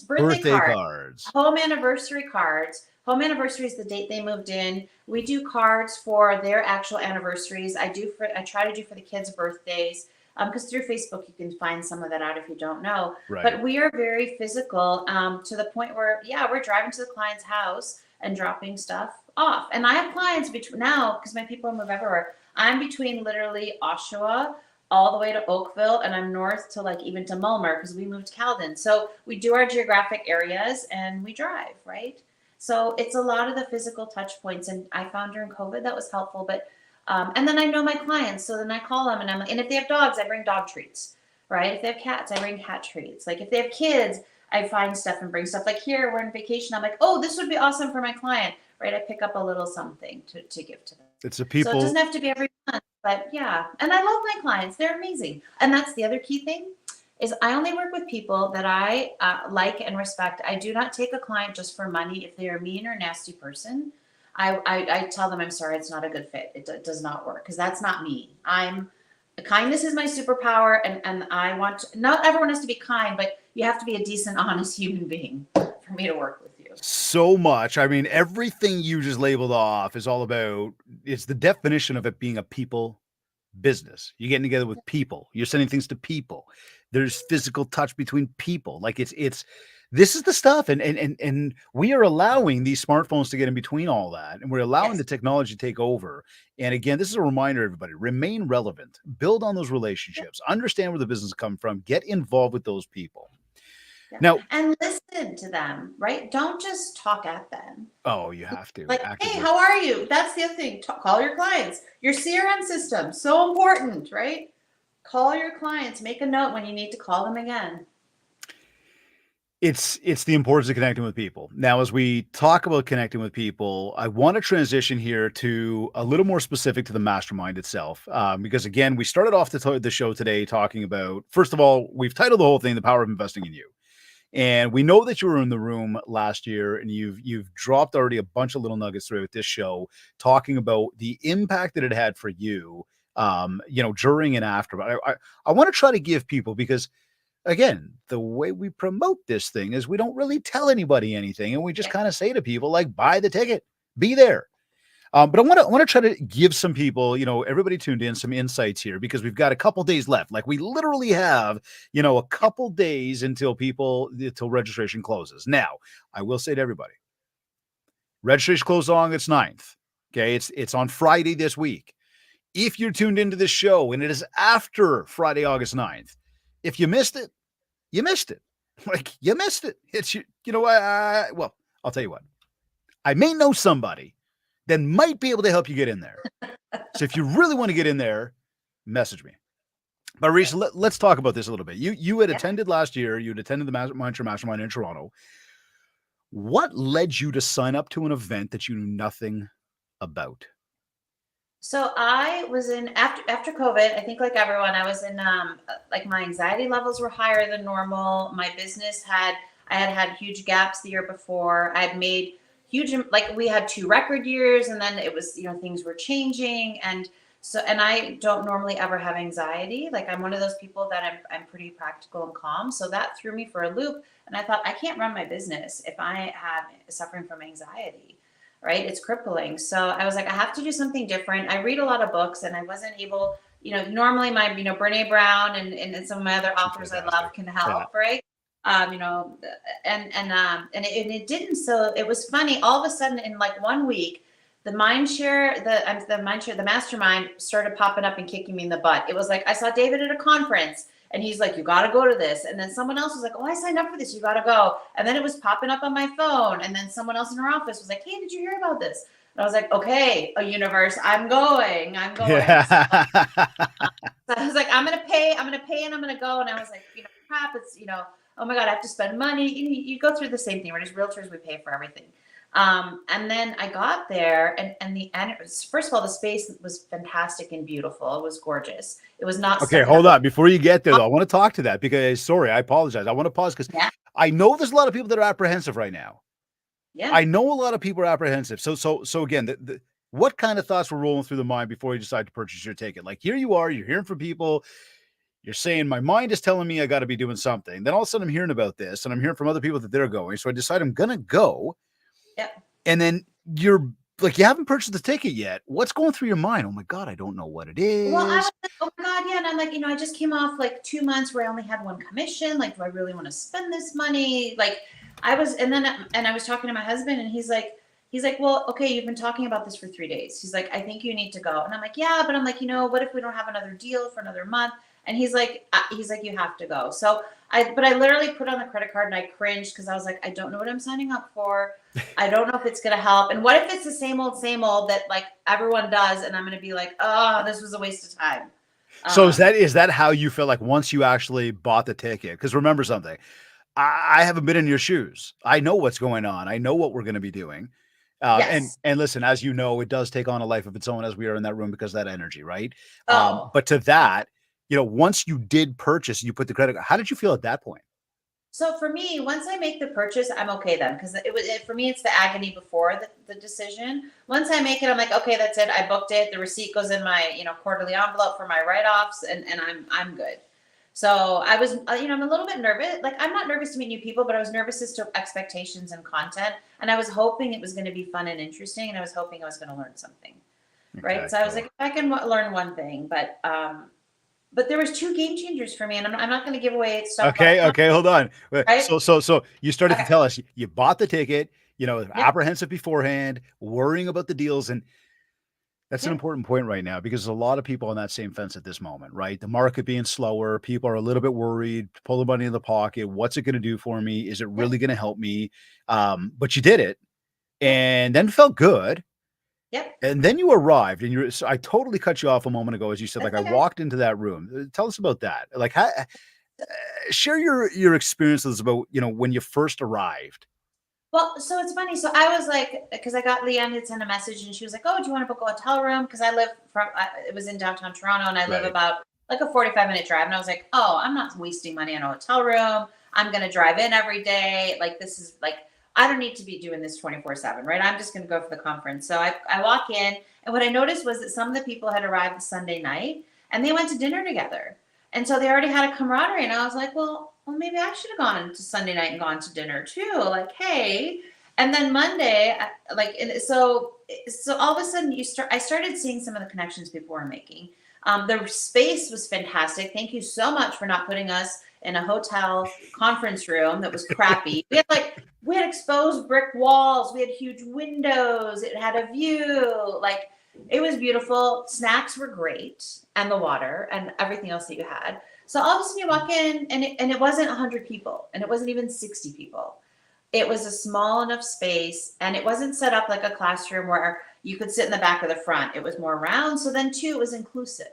Birthday cards. Home anniversary cards. Home anniversary is the date they moved in. We do cards for their actual anniversaries. I try to do for the kids' birthdays. Because through Facebook you can find some of that out if you don't know. Right. But we are very physical to the point where we're driving to the client's house and dropping stuff off. And I have clients now because my people move everywhere. I'm between literally Oshawa all the way to Oakville, and I'm north to like even to Mulmer because we moved to Caledon. So we do our geographic areas and we drive, right? So it's a lot of the physical touch points, and I found during COVID that was helpful. But and then I know my clients, so then I call them, and if they have dogs, I bring dog treats, right? If they have cats, I bring cat treats. Like if they have kids, I find stuff and bring stuff. Like here, we're on vacation. I'm like, oh, this would be awesome for my client, right? I pick up a little something to give to them. It's the So it people. doesn't have to be every month, but yeah. And I love my clients. They're amazing. And that's the other key thing is I only work with people that I like and respect. I do not take a client just for money. If they're a mean or nasty person, I tell them, I'm sorry, it's not a good fit. It does not work because that's not me. Kindness is my superpower, and I want to, not everyone has to be kind, but you have to be a decent, honest human being for me to work with you. So much. I mean, everything you just labeled off is all about, it's the definition of it being a people business. You're getting together with people. You're sending things to people. There's physical touch between people. Like this is the stuff. And we are allowing these smartphones to get in between all that. And we're allowing the technology to take over. And again, this is a reminder, everybody, remain relevant, build on those relationships, understand where the business comes from, get involved with those people. Yeah. Now, and listen to them, right? Don't just talk at them. Oh, you have to. Like, actively. Hey, how are you? That's the other thing. Call your clients. Your CRM system, so important, right? Call your clients. Make a note when you need to call them again. It's the importance of connecting with people. Now, as we talk about connecting with people, I want to transition here to a little more specific to the mastermind itself. Because again, we started off the show today talking about, first of all, we've titled the whole thing, The Power of Investing in You. And we know that you were in the room last year, and you've dropped already a bunch of little nuggets throughout this show, talking about the impact that it had for you, during and after. But I want to try to give people, because again, the way we promote this thing is we don't really tell anybody anything, and we just kind of say to people like, buy the ticket, be there. But I want to try to give some people, everybody tuned in, some insights here, because we've got a couple days left. Like we literally have, a couple days until registration closes. Now, I will say to everybody, registration closes on August 9th. Okay. It's on Friday this week. If you're tuned into this show and it is after Friday, August 9th, if you missed it, you missed it. Like you missed it. It's, well, I'll tell you what, I may know somebody that might be able to help you get in there. So if you really want to get in there, message me. But Rayissa, let's talk about this a little bit. You had attended last year. You had attended the MindShare Mastermind in Toronto. What led you to sign up to an event that you knew nothing about? So I was in after COVID. I think like everyone, I was in like my anxiety levels were higher than normal. My business I had huge gaps the year before. I had made huge, like we had 2 record years, and then it was, things were changing. And I don't normally ever have anxiety. Like I'm one of those people that I'm pretty practical and calm. So that threw me for a loop. And I thought, I can't run my business if I have suffering from anxiety, right? It's crippling. So I was like, I have to do something different. I read a lot of books, and I wasn't able, normally my, Brene Brown and some of my other authors I love can help, right? It didn't. So it was funny. All of a sudden, in like 1 week, the MindShare, the mastermind started popping up and kicking me in the butt. It was like, I saw David at a conference, and he's like, you got to go to this. And then someone else was like, oh, I signed up for this. You got to go. And then it was popping up on my phone. And then someone else in her office was like, hey, did you hear about this? And I was like, okay, a universe, I'm going. Yeah. So I was like, I'm going to pay, and I'm going to go. And I was like, crap, it's, oh my God, I have to spend money. You go through the same thing, right? As realtors, we pay for everything. And then I got there, and first of all, the space was fantastic and beautiful. It was gorgeous. It was not. Okay, hold on. Before you get there, though, I want to talk to that, because sorry, I apologize. I want to pause because I know there's a lot of people that are apprehensive right now. Yeah. I know a lot of people are apprehensive. So again, what kind of thoughts were rolling through the mind before you decide to purchase your ticket? Like here you are, you're hearing from people. You're saying my mind is telling me I got to be doing something. Then all of a sudden I'm hearing about this, and I'm hearing from other people that they're going. So I decide I'm going to go. Yeah. And then you're like, you haven't purchased the ticket yet. What's going through your mind? Oh my God, I don't know what it is. Well, I was like, oh my God, yeah. And I'm like, I just came off like 2 months where I only had 1 commission. Like, do I really want to spend this money? Like I was, and I was talking to my husband, and he's like, He's like, well, okay, you've been talking about this for 3 days. He's like, I think you need to go. And I'm like, yeah, but I'm like, what if we don't have another deal for another month? And he's like, you have to go. So I literally put on the credit card and I cringed because I was like, I don't know what I'm signing up for. I don't know if it's going to help. And what if it's the same old that like everyone does? And I'm going to be like, oh, this was a waste of time. So is that how you feel like once you actually bought the ticket? Because remember something, I haven't been in your shoes. I know what's going on. I know what we're going to be doing. Yes. And listen, as you know, it does take on a life of its own as we are in that room because of that energy, right? Oh. But to that, once you did purchase, you put the credit. How did you feel at that point? So for me, once I make the purchase, I'm okay then because for me it's the agony before the decision. Once I make it, I'm like, okay, that's it. I booked it. The receipt goes in my quarterly envelope for my write-offs, and I'm good. So I was I'm a little bit nervous. Like I'm not nervous to meet new people, but I was nervous as to expectations and content, and I was hoping it was going to be fun and interesting, and I was hoping I was going to learn something, right? Okay, So I was like, if I can learn one thing, but there was 2 game changers for me, and I'm not going to give away stuff. Okay, hold on. Right? So you started to Okay. tell us you bought the ticket, Yep. apprehensive beforehand, worrying about the deals, and that's an Yep. important point right now because there's a lot of people on that same fence at this moment, right? The market being slower, people are a little bit worried, pull the money in the pocket. What's it going to do for me? Is it really going to help me? But you did it, and then felt good. Yep. And then you arrived, and I totally cut you off a moment ago, as you said, That's like I okay. walked into that room. Tell us about that. Like, share your experiences about when you first arrived. Well, so it's funny. So I was like, because I got Leanne had sent a message, and she was like, "Oh, do you want to book a hotel room?" Because I live it was in downtown Toronto, and I live Right. about like a 45-minute drive. And I was like, "Oh, I'm not wasting money on a hotel room. I'm gonna drive in every day. Like this is like I don't need to be doing this 24/7, right? I'm just gonna go for the conference." So I walk in, and what I noticed was that some of the people had arrived the Sunday night, and they went to dinner together, and so they already had a camaraderie. And I was like, well, maybe I should have gone to Sunday night and gone to dinner too. Like, hey. And then Monday, so all of a sudden I started seeing some of the connections people were making. The space was fantastic. Thank you so much for not putting us in a hotel conference room that was crappy. We had exposed brick walls. We had huge windows. It had a view. Like it was beautiful. Snacks were great, and the water and everything else that you had. So all of a sudden you walk in, and it wasn't 100 people, and it wasn't even 60 people. It was a small enough space, and it wasn't set up like a classroom where you could sit in the back or the front. It was more round. So then too, it was inclusive,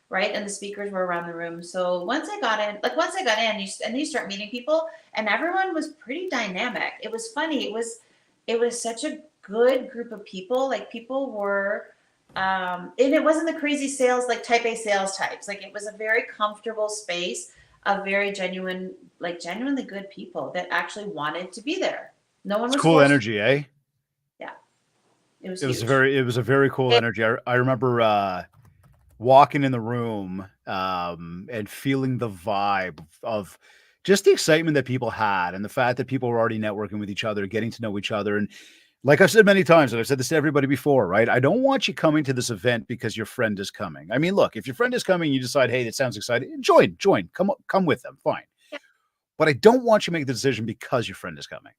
right? And the speakers were around the room. So once I got in, you start meeting people, and everyone was pretty dynamic. It was funny. It was such a good group of people. Like people were, and it wasn't the crazy sales, like type A sales types. Like it was a very comfortable space of very genuinely good people that actually wanted to be there. No one It's was cool forced. energy, eh? Yeah, it was It was huge. a very cool energy. I remember walking in the room and feeling the vibe of just the excitement that people had and the fact that people were already networking with each other, getting to know each other. And like I've said many times, and I've said this to everybody before, right? I don't want you coming to this event because your friend is coming. I mean, look, if your friend is coming, you decide, hey, that sounds exciting. Join, come with them. Fine. Yeah. But I don't want you to make the decision because your friend is coming.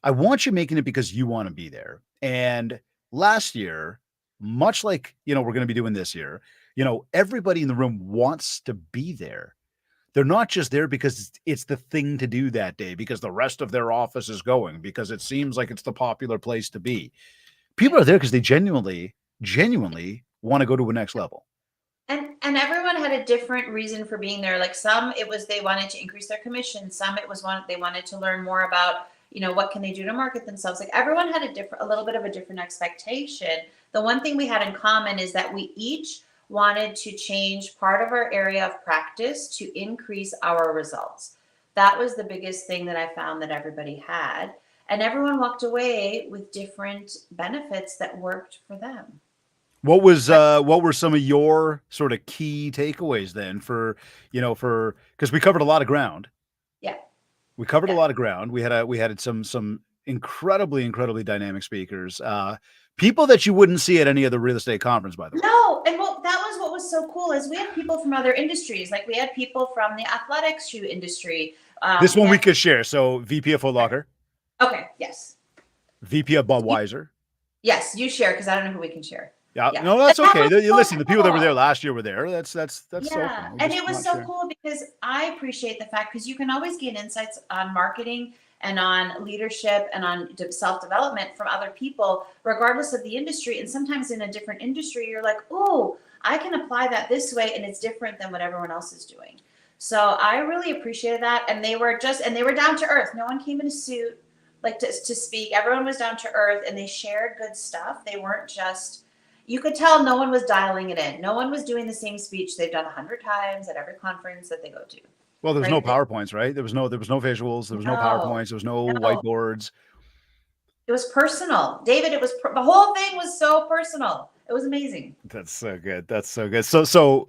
I want you making it because you want to be there. And last year, much like, we're going to be doing this year, everybody in the room wants to be there. They're not just there because it's the thing to do that day, because the rest of their office is going, because it seems like it's the popular place to be. People are there because they genuinely want to go to a next level. And everyone had a different reason for being there. Like some, it was they wanted to increase their commission. Some it was they wanted to learn more about, what can they do to market themselves. Like everyone had a little bit of a different expectation. The one thing we had in common is that we each wanted to change part of our area of practice to increase our results. That was the biggest thing that I found that everybody had. And everyone walked away with different benefits that worked for them. What were some of your sort of key takeaways then because we covered a lot of ground. Yeah. We covered a lot of ground. We had some incredibly dynamic speakers. People that you wouldn't see at any other real estate conference, by the way. No, and that was what was so cool is we had people from other industries. Like we had people from the athletics shoe industry. This one we could share. So VP of Foot Locker. Okay. Yes. VP of Budweiser. Yes, you share because I don't know who we can share. Yeah, Yeah. no, that's And that okay. was so Listen, the people that were there cool. last year were there. That's Yeah, open. We're and just it was not so sure. cool because I appreciate the fact because you can always gain insights on marketing and on leadership and on self-development from other people, regardless of the industry. And sometimes in a different industry, you're like, oh, I can apply that this way, and it's different than what everyone else is doing. So I really appreciated that, and they were down to earth. No one came in a suit like to speak. Everyone was down to earth, and they shared good stuff. They weren't just, you could tell no one was dialing it in. No one was doing the same speech they've done 100 times at every conference that they go to. Well, there was no Right? PowerPoints, right? There was no visuals. There was no No, PowerPoints. There was no no. whiteboards. It was personal. David, it was the whole thing was so personal. It was amazing. That's so good. That's so good. So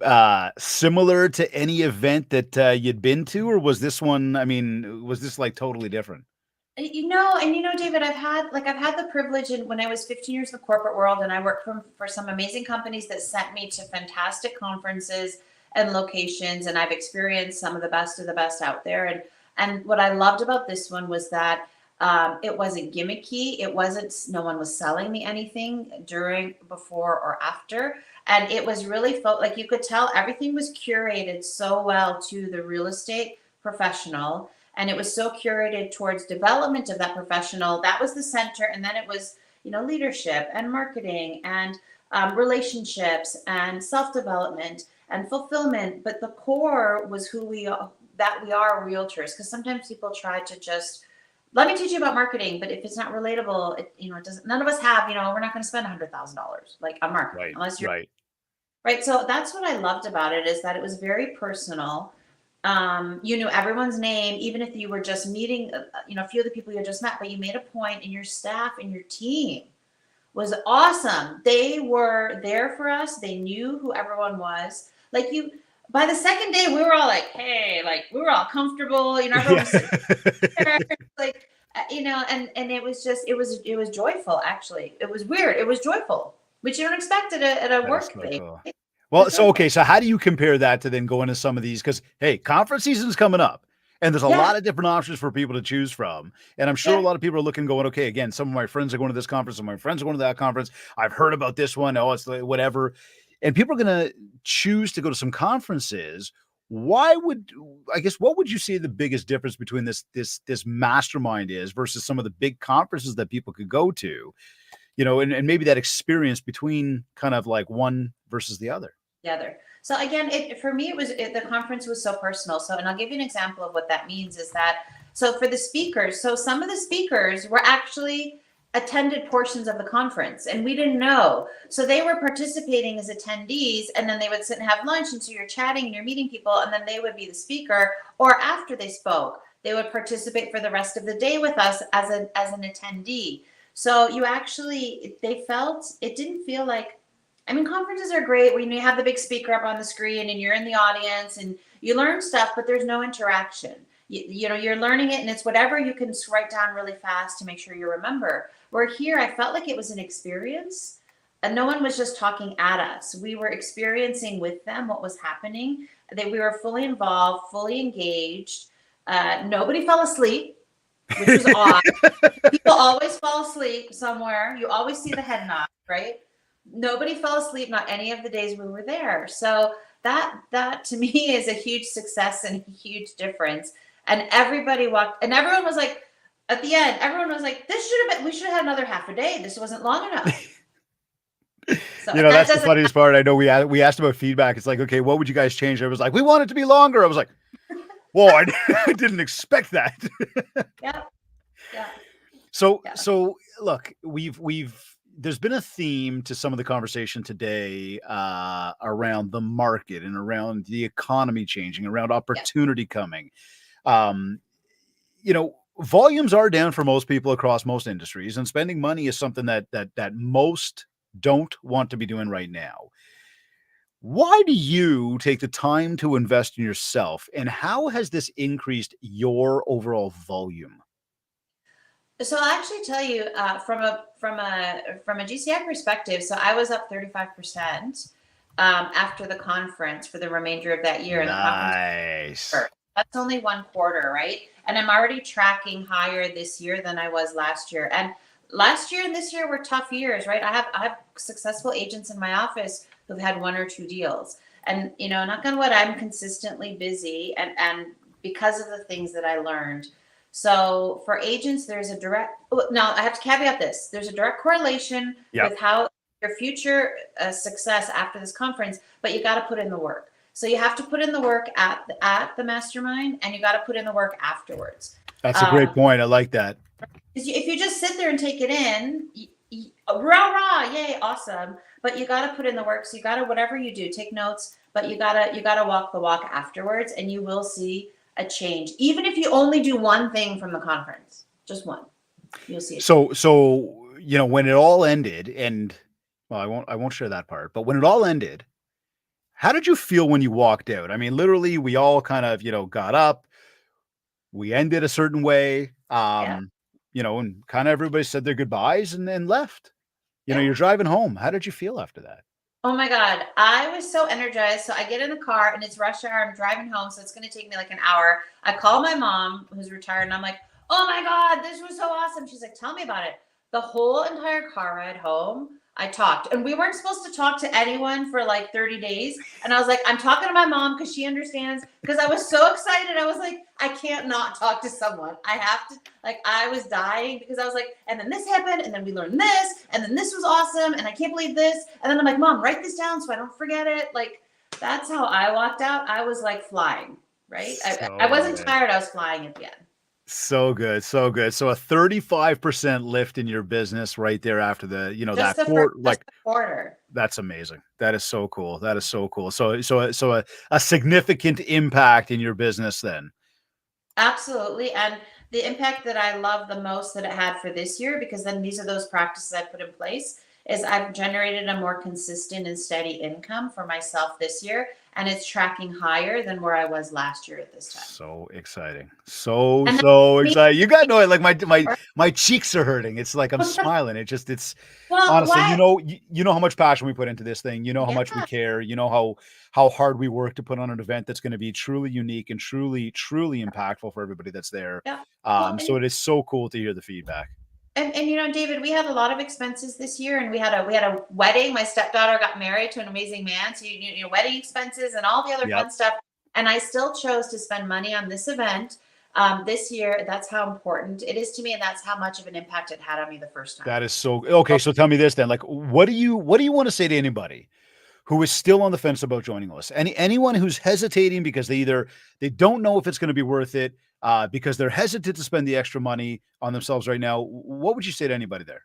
similar to any event that you'd been to, or was this one? I mean, was this like totally different? David, I've had the privilege, and when I was 15 years in the corporate world, and I worked for some amazing companies that sent me to fantastic conferences and locations, and I've experienced some of the best out there. And what I loved about this one was that it wasn't gimmicky. It wasn't, no one was selling me anything during, before, or after. And it was really felt like you could tell everything was curated so well to the real estate professional. And it was so curated towards development of that professional. That was the center. And then it was, leadership and marketing and relationships and self-development and fulfillment. But the core was who we are, that we are realtors. Because sometimes people try to just, let me teach you about marketing, but if it's not relatable, it doesn't, none of us have, we're not going to spend $100,000 like on marketing, Right. unless you're Right. right. So that's what I loved about it, is that it was very personal. You knew everyone's name, even if you were just meeting, a few of the people you had just met, but you made a point, and your staff and your team was awesome. They were there for us. They knew who everyone was. By the second day, we were all like, hey, like we were all comfortable, everyone was sitting there, like, and it was just, it was joyful. Actually, it was weird. It was joyful, which you don't expect at a That is work so thing. cool. Well, so okay, so how do you compare that to then going to some of these? Because hey, conference season is coming up, and there's a Yeah. lot of different options for people to choose from. And I'm sure a Yeah. lot of people are looking, going, okay, again, some of my friends are going to this conference, some of my friends are going to that conference. I've heard about this one. Oh, it's like whatever. And people are going to choose to go to some conferences. What would you say the biggest difference between this mastermind is versus some of the big conferences that people could go to? And maybe that experience between kind of like one versus the other. So again, for me, the conference was so personal. So, and I'll give you an example of what that means is that, so for the speakers, so some of the speakers were actually attended portions of the conference, and we didn't know. So they were participating as attendees, and then they would sit and have lunch. And so you're chatting and you're meeting people, and then they would be the speaker, or after they spoke, they would participate for the rest of the day with us as an attendee. So it didn't feel like, conferences are great when you have the big speaker up on the screen and you're in the audience and you learn stuff, but there's no interaction. You're learning it, and it's whatever you can write down really fast to make sure you remember. Where here, I felt like it was an experience, and no one was just talking at us. We were experiencing with them what was happening. We were fully involved, fully engaged. Nobody fell asleep, which was odd. People always fall asleep somewhere. You always see the head nod, right? Nobody fell asleep, not any of the days we were there. So that to me is a huge success and a huge difference. And everybody walked, and everyone was like, at the end, everyone was like, we should have had another half a day. This wasn't long enough. So that's the funniest part. I know we asked about feedback. It's like, okay, what would you guys change? I was like, we want it to be longer. I was like, whoa, I didn't expect that. Yeah. So look, there's been a theme to some of the conversation today around the market and around the economy changing, around opportunity coming. Volumes are down for most people across most industries, and spending money is something that most don't want to be doing right now. Why do you take the time to invest in yourself, and how has this increased your overall volume? So I'll actually tell you from a GCI perspective. So I was up 35% after the conference for the remainder of that year. Nice. And that's only one quarter, right? And I'm already tracking higher this year than I was last year. And last year and this year were tough years, right? I have successful agents in my office who've had 1 or 2 deals. And knock on wood, I'm consistently busy and because of the things that I learned. So for agents, there's a direct, now I have to caveat this. There's a direct correlation Yep. with how your future success after this conference, but you got to put in the work. So you have to put in the work at the mastermind, and you got to put in the work afterwards. That's a great point. I like that. If you just sit there and take it in, rah rah, yay, awesome. But you got to put in the work. So you got to, whatever you do, take notes. But you gotta walk the walk afterwards, and you will see a change. Even if you only do one thing from the conference, just one, you'll see it. So when it all ended, and well, I won't share that part. But when it all ended, how did you feel when you walked out? I mean, literally, we all kind of got up. We ended a certain way, Yeah. and kind of everybody said their goodbyes and then left. Yeah. You're driving home. How did you feel after that? Oh my God. I was so energized. So I get in the car and it's rush hour. I'm driving home. So it's going to take me like an hour. I call my mom who's retired and I'm like, oh my God, this was so awesome. She's like, tell me about it. The whole entire car ride home, I talked, and we weren't supposed to talk to anyone for like 30 days. And I was like, I'm talking to my mom because she understands, because I was so excited. I was like, I can't not talk to someone. I have to, like, I was dying because I was like, and then this happened, and then we learned this, and then this was awesome, and I can't believe this. And then I'm like, Mom, write this down so I don't forget it. Like, that's how I walked out. I was like flying, right? I wasn't tired. I was flying at the end. So good. So good. So a 35% lift in your business right there after the, Just that the quarter. That's amazing. That is so cool. That is so cool. So a significant impact in your business then. Absolutely. And the impact that I love the most that it had for this year, because then these are those practices I put in place, is I've generated a more consistent and steady income for myself this year. And it's tracking higher than where I was last year at this time. So exciting. So And exciting. You got no, like my cheeks are hurting. It's like I'm smiling. It's well, honestly, why? you know how much passion we put into this thing. You know how much we Yeah, care. You know how hard we work to put on an event that's going to be truly unique and truly impactful for everybody that's there. yeah. Well, So it is so cool to hear the feedback. and David, we had a lot of expenses this year, and we had a wedding. My stepdaughter got married to an amazing man, so wedding expenses and all the other Yep. fun stuff. And I still chose to spend money on this event this year. That's how important it is to me, and that's how much of an impact it had on me the first time. That is so okay. So tell me this then, like, what do you want to say to anybody who is still on the fence about joining us? Anyone who's hesitating because they don't know if it's going to be worth it, because they're hesitant to spend the extra money on themselves right now. What would you say to anybody there?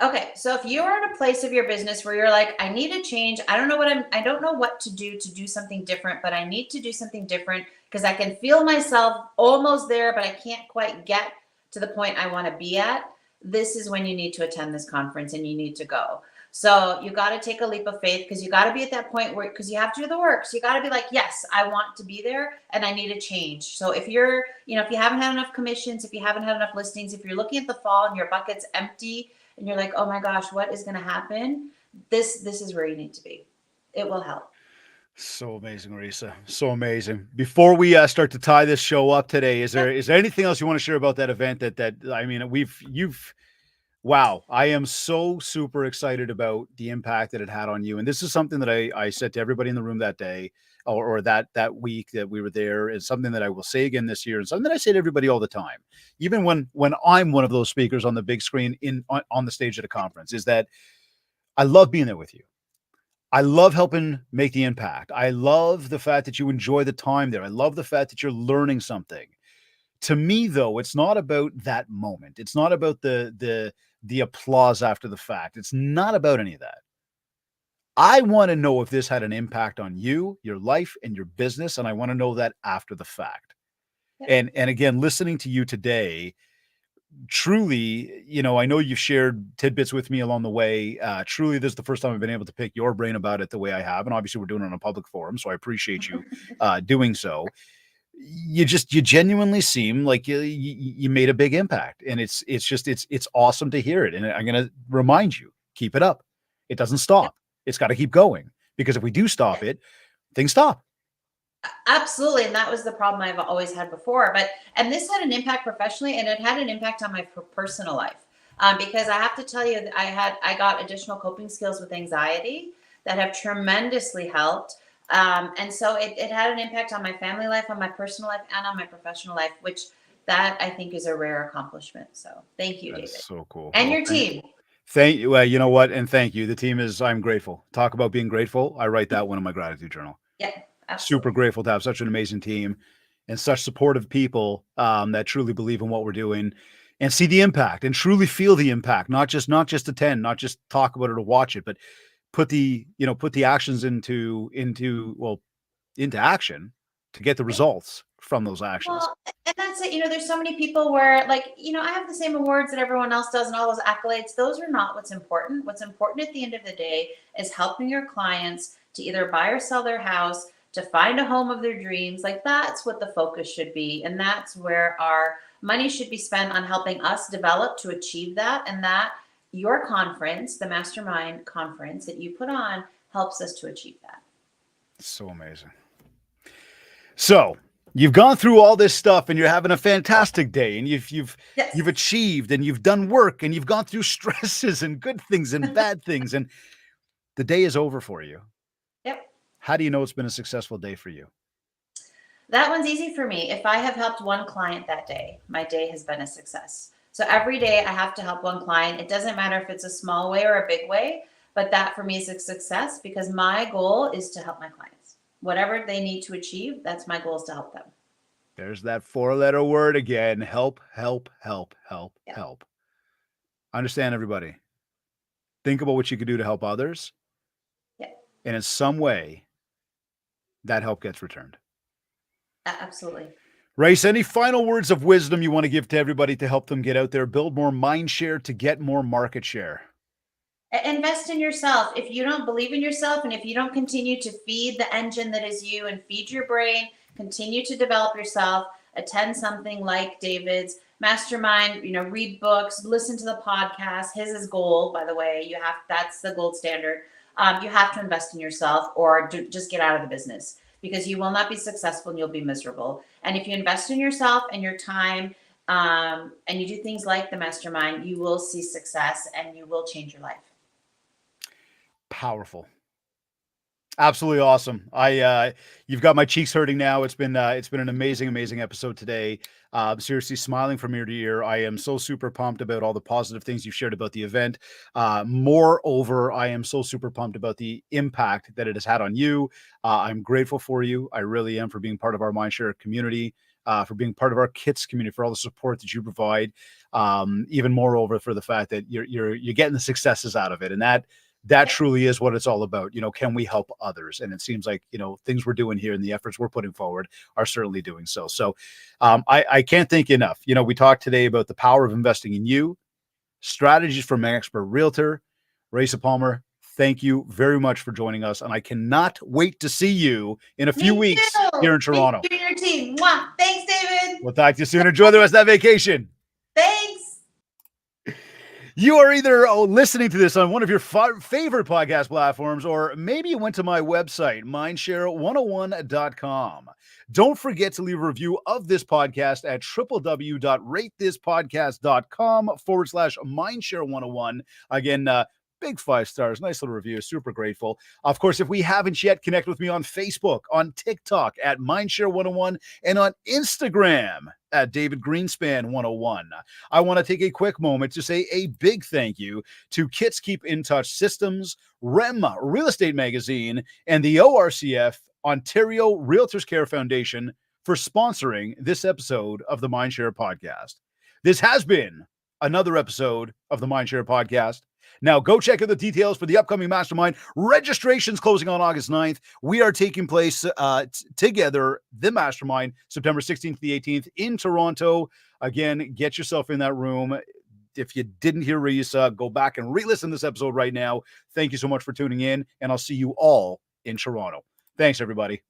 Okay, so if you're in a place of your business where you're like, I need a change, I don't know what to do something different, but I need to do something different because I can feel myself almost there, but I can't quite get to the point I want to be at. This is when you need to attend this conference and you need to go. So you got to take a leap of faith, because you got to be at that point where, because you have to do the work. So you got to be like, yes, I want to be there and I need a change. So if you're, if you haven't had enough commissions, if you haven't had enough listings, if you're looking at the fall and your bucket's empty, and you're like, oh my gosh, what is going to happen? This is where you need to be. It will help. So amazing, Rayissa. So amazing. Before we start to tie this show up today, is there anything else you want to share about that event? That I mean, wow, I am so super excited about the impact that it had on you. And this is something that I said to everybody in the room that day, or that week that we were there, is something that I will say again this year, and something that I say to everybody all the time, even when I'm one of those speakers on the big screen on the stage at a conference, is that I love being there with you. I love helping make the impact. I love the fact that you enjoy the time there. I love the fact that you're learning something. To me, though, it's not about that moment. It's not about the applause after the fact. It's not about any of that. I want to know if this had an impact on you, your life, and your business, and I want to know that after the fact. Yeah. And again, listening to you today, truly, I know you've shared tidbits with me along the way. Truly, this is the first time I've been able to pick your brain about it the way I have, and obviously we're doing it on a public forum, so I appreciate you doing so. You genuinely seem like you made a big impact, and it's awesome to hear it. And I'm going to remind you, keep it up. It doesn't stop. It's got to keep going, because if we do stop it, things stop. Absolutely. And that was the problem I've always had before. And this had an impact professionally, and it had an impact on my personal life. Because I have to tell you that I got additional coping skills with anxiety that have tremendously helped. And so it had an impact on my family life, on my personal life, and on my professional life, which that I think is a rare accomplishment. So thank you, David, That's so cool. and Well, your team. thank you. Well, you know what? And thank you. The team is, I'm grateful. Talk about being grateful. I write that one in my gratitude journal. Yeah, Super absolutely. grateful to have such an amazing team and such supportive people that truly believe in what we're doing and see the impact and truly feel the impact, not just attend, not just talk about it or watch it, but put the actions into action to get the Yeah. results from those actions. Well, and that's it. There's so many people where, like, I have the same awards that everyone else does and all those accolades. Those are not what's important. What's important at the end of the day is helping your clients to either buy or sell their house, to find a home of their dreams. Like, that's what the focus should be. And that's where our money should be spent, on helping us develop to achieve that. And that your conference, the Mastermind conference that you put on, helps us to achieve that. So amazing. So you've gone through all this stuff and you're having a fantastic day, and you've achieved and you've done work and you've gone through stresses and good things and bad things, and the day is over for you. Yep. How do you know it's been a successful day for you? That one's easy for me. If I have helped one client that day, my day has been a success. So every day I have to help one client. It doesn't matter if it's a small way or a big way, but that for me is a success, because my goal is to help my clients. Whatever they need to achieve, that's my goal, is to help them. There's that 4-letter word again. Help, help, help, help, Yeah. help. Understand, everybody. Think about what you could do to help others. Yeah. And in some way, that help gets returned. Absolutely. Rayissa, any final words of wisdom you want to give to everybody to help them get out there, build more mind share, to get more market share? Invest in yourself. If you don't believe in yourself, and if you don't continue to feed the engine that is you and feed your brain, continue to develop yourself, attend something like David's mastermind, read books, listen to the podcast. His is gold, by the way. That's the gold standard. You have to invest in yourself, or just get out of the business, because you will not be successful and you'll be miserable. And if you invest in yourself and your time, and you do things like the mastermind, you will see success and you will change your life. Powerful. Absolutely awesome. You've got my cheeks hurting now. It's been an amazing episode today. Seriously, smiling from ear to ear. I am so super pumped about all the positive things you've shared about the event. Moreover, I am so super pumped about the impact that it has had on you. I'm grateful for you. I really am, for being part of our MindShare community, for being part of our KITS community, for all the support that you provide. Even moreover, for the fact that you're getting the successes out of it, and that truly is what it's all about. Can we help others? And it seems like, things we're doing here and the efforts we're putting forward are certainly doing so. So I can't thank you enough. We talked today about the power of investing in you, strategies from an expert realtor. Rayissa Palmer, thank you very much for joining us. And I cannot wait to see you in a few weeks here in Toronto. Thank you and your team. Mwah. Thanks, David. We'll talk to you soon. Enjoy the rest of that vacation. Thanks. You are either listening to this on one of your favorite podcast platforms, or maybe you went to my website, MindShare101.com. Don't forget to leave a review of this podcast at www.ratethispodcast.com/MindShare101. Again, big 5 stars, nice little review, super grateful. Of course, if we haven't yet, connect with me on Facebook, on TikTok at MindShare101, and on Instagram at David Greenspan 101. I want to take a quick moment to say a big thank you to Kits Keep in Touch Systems, REM Real Estate Magazine, and the ORCF, Ontario Realtors Care Foundation, for sponsoring this episode of the MindShare podcast. This has been another episode of the MindShare podcast. Now go check out the details for the upcoming mastermind. Registration's closing on August 9th. We are taking place together, the mastermind, September 16th to the 18th in Toronto. Again, get yourself in that room. If you didn't hear Rayissa, go back and re-listen to this episode right now. Thank you so much for tuning in, and I'll see you all in Toronto. Thanks, everybody.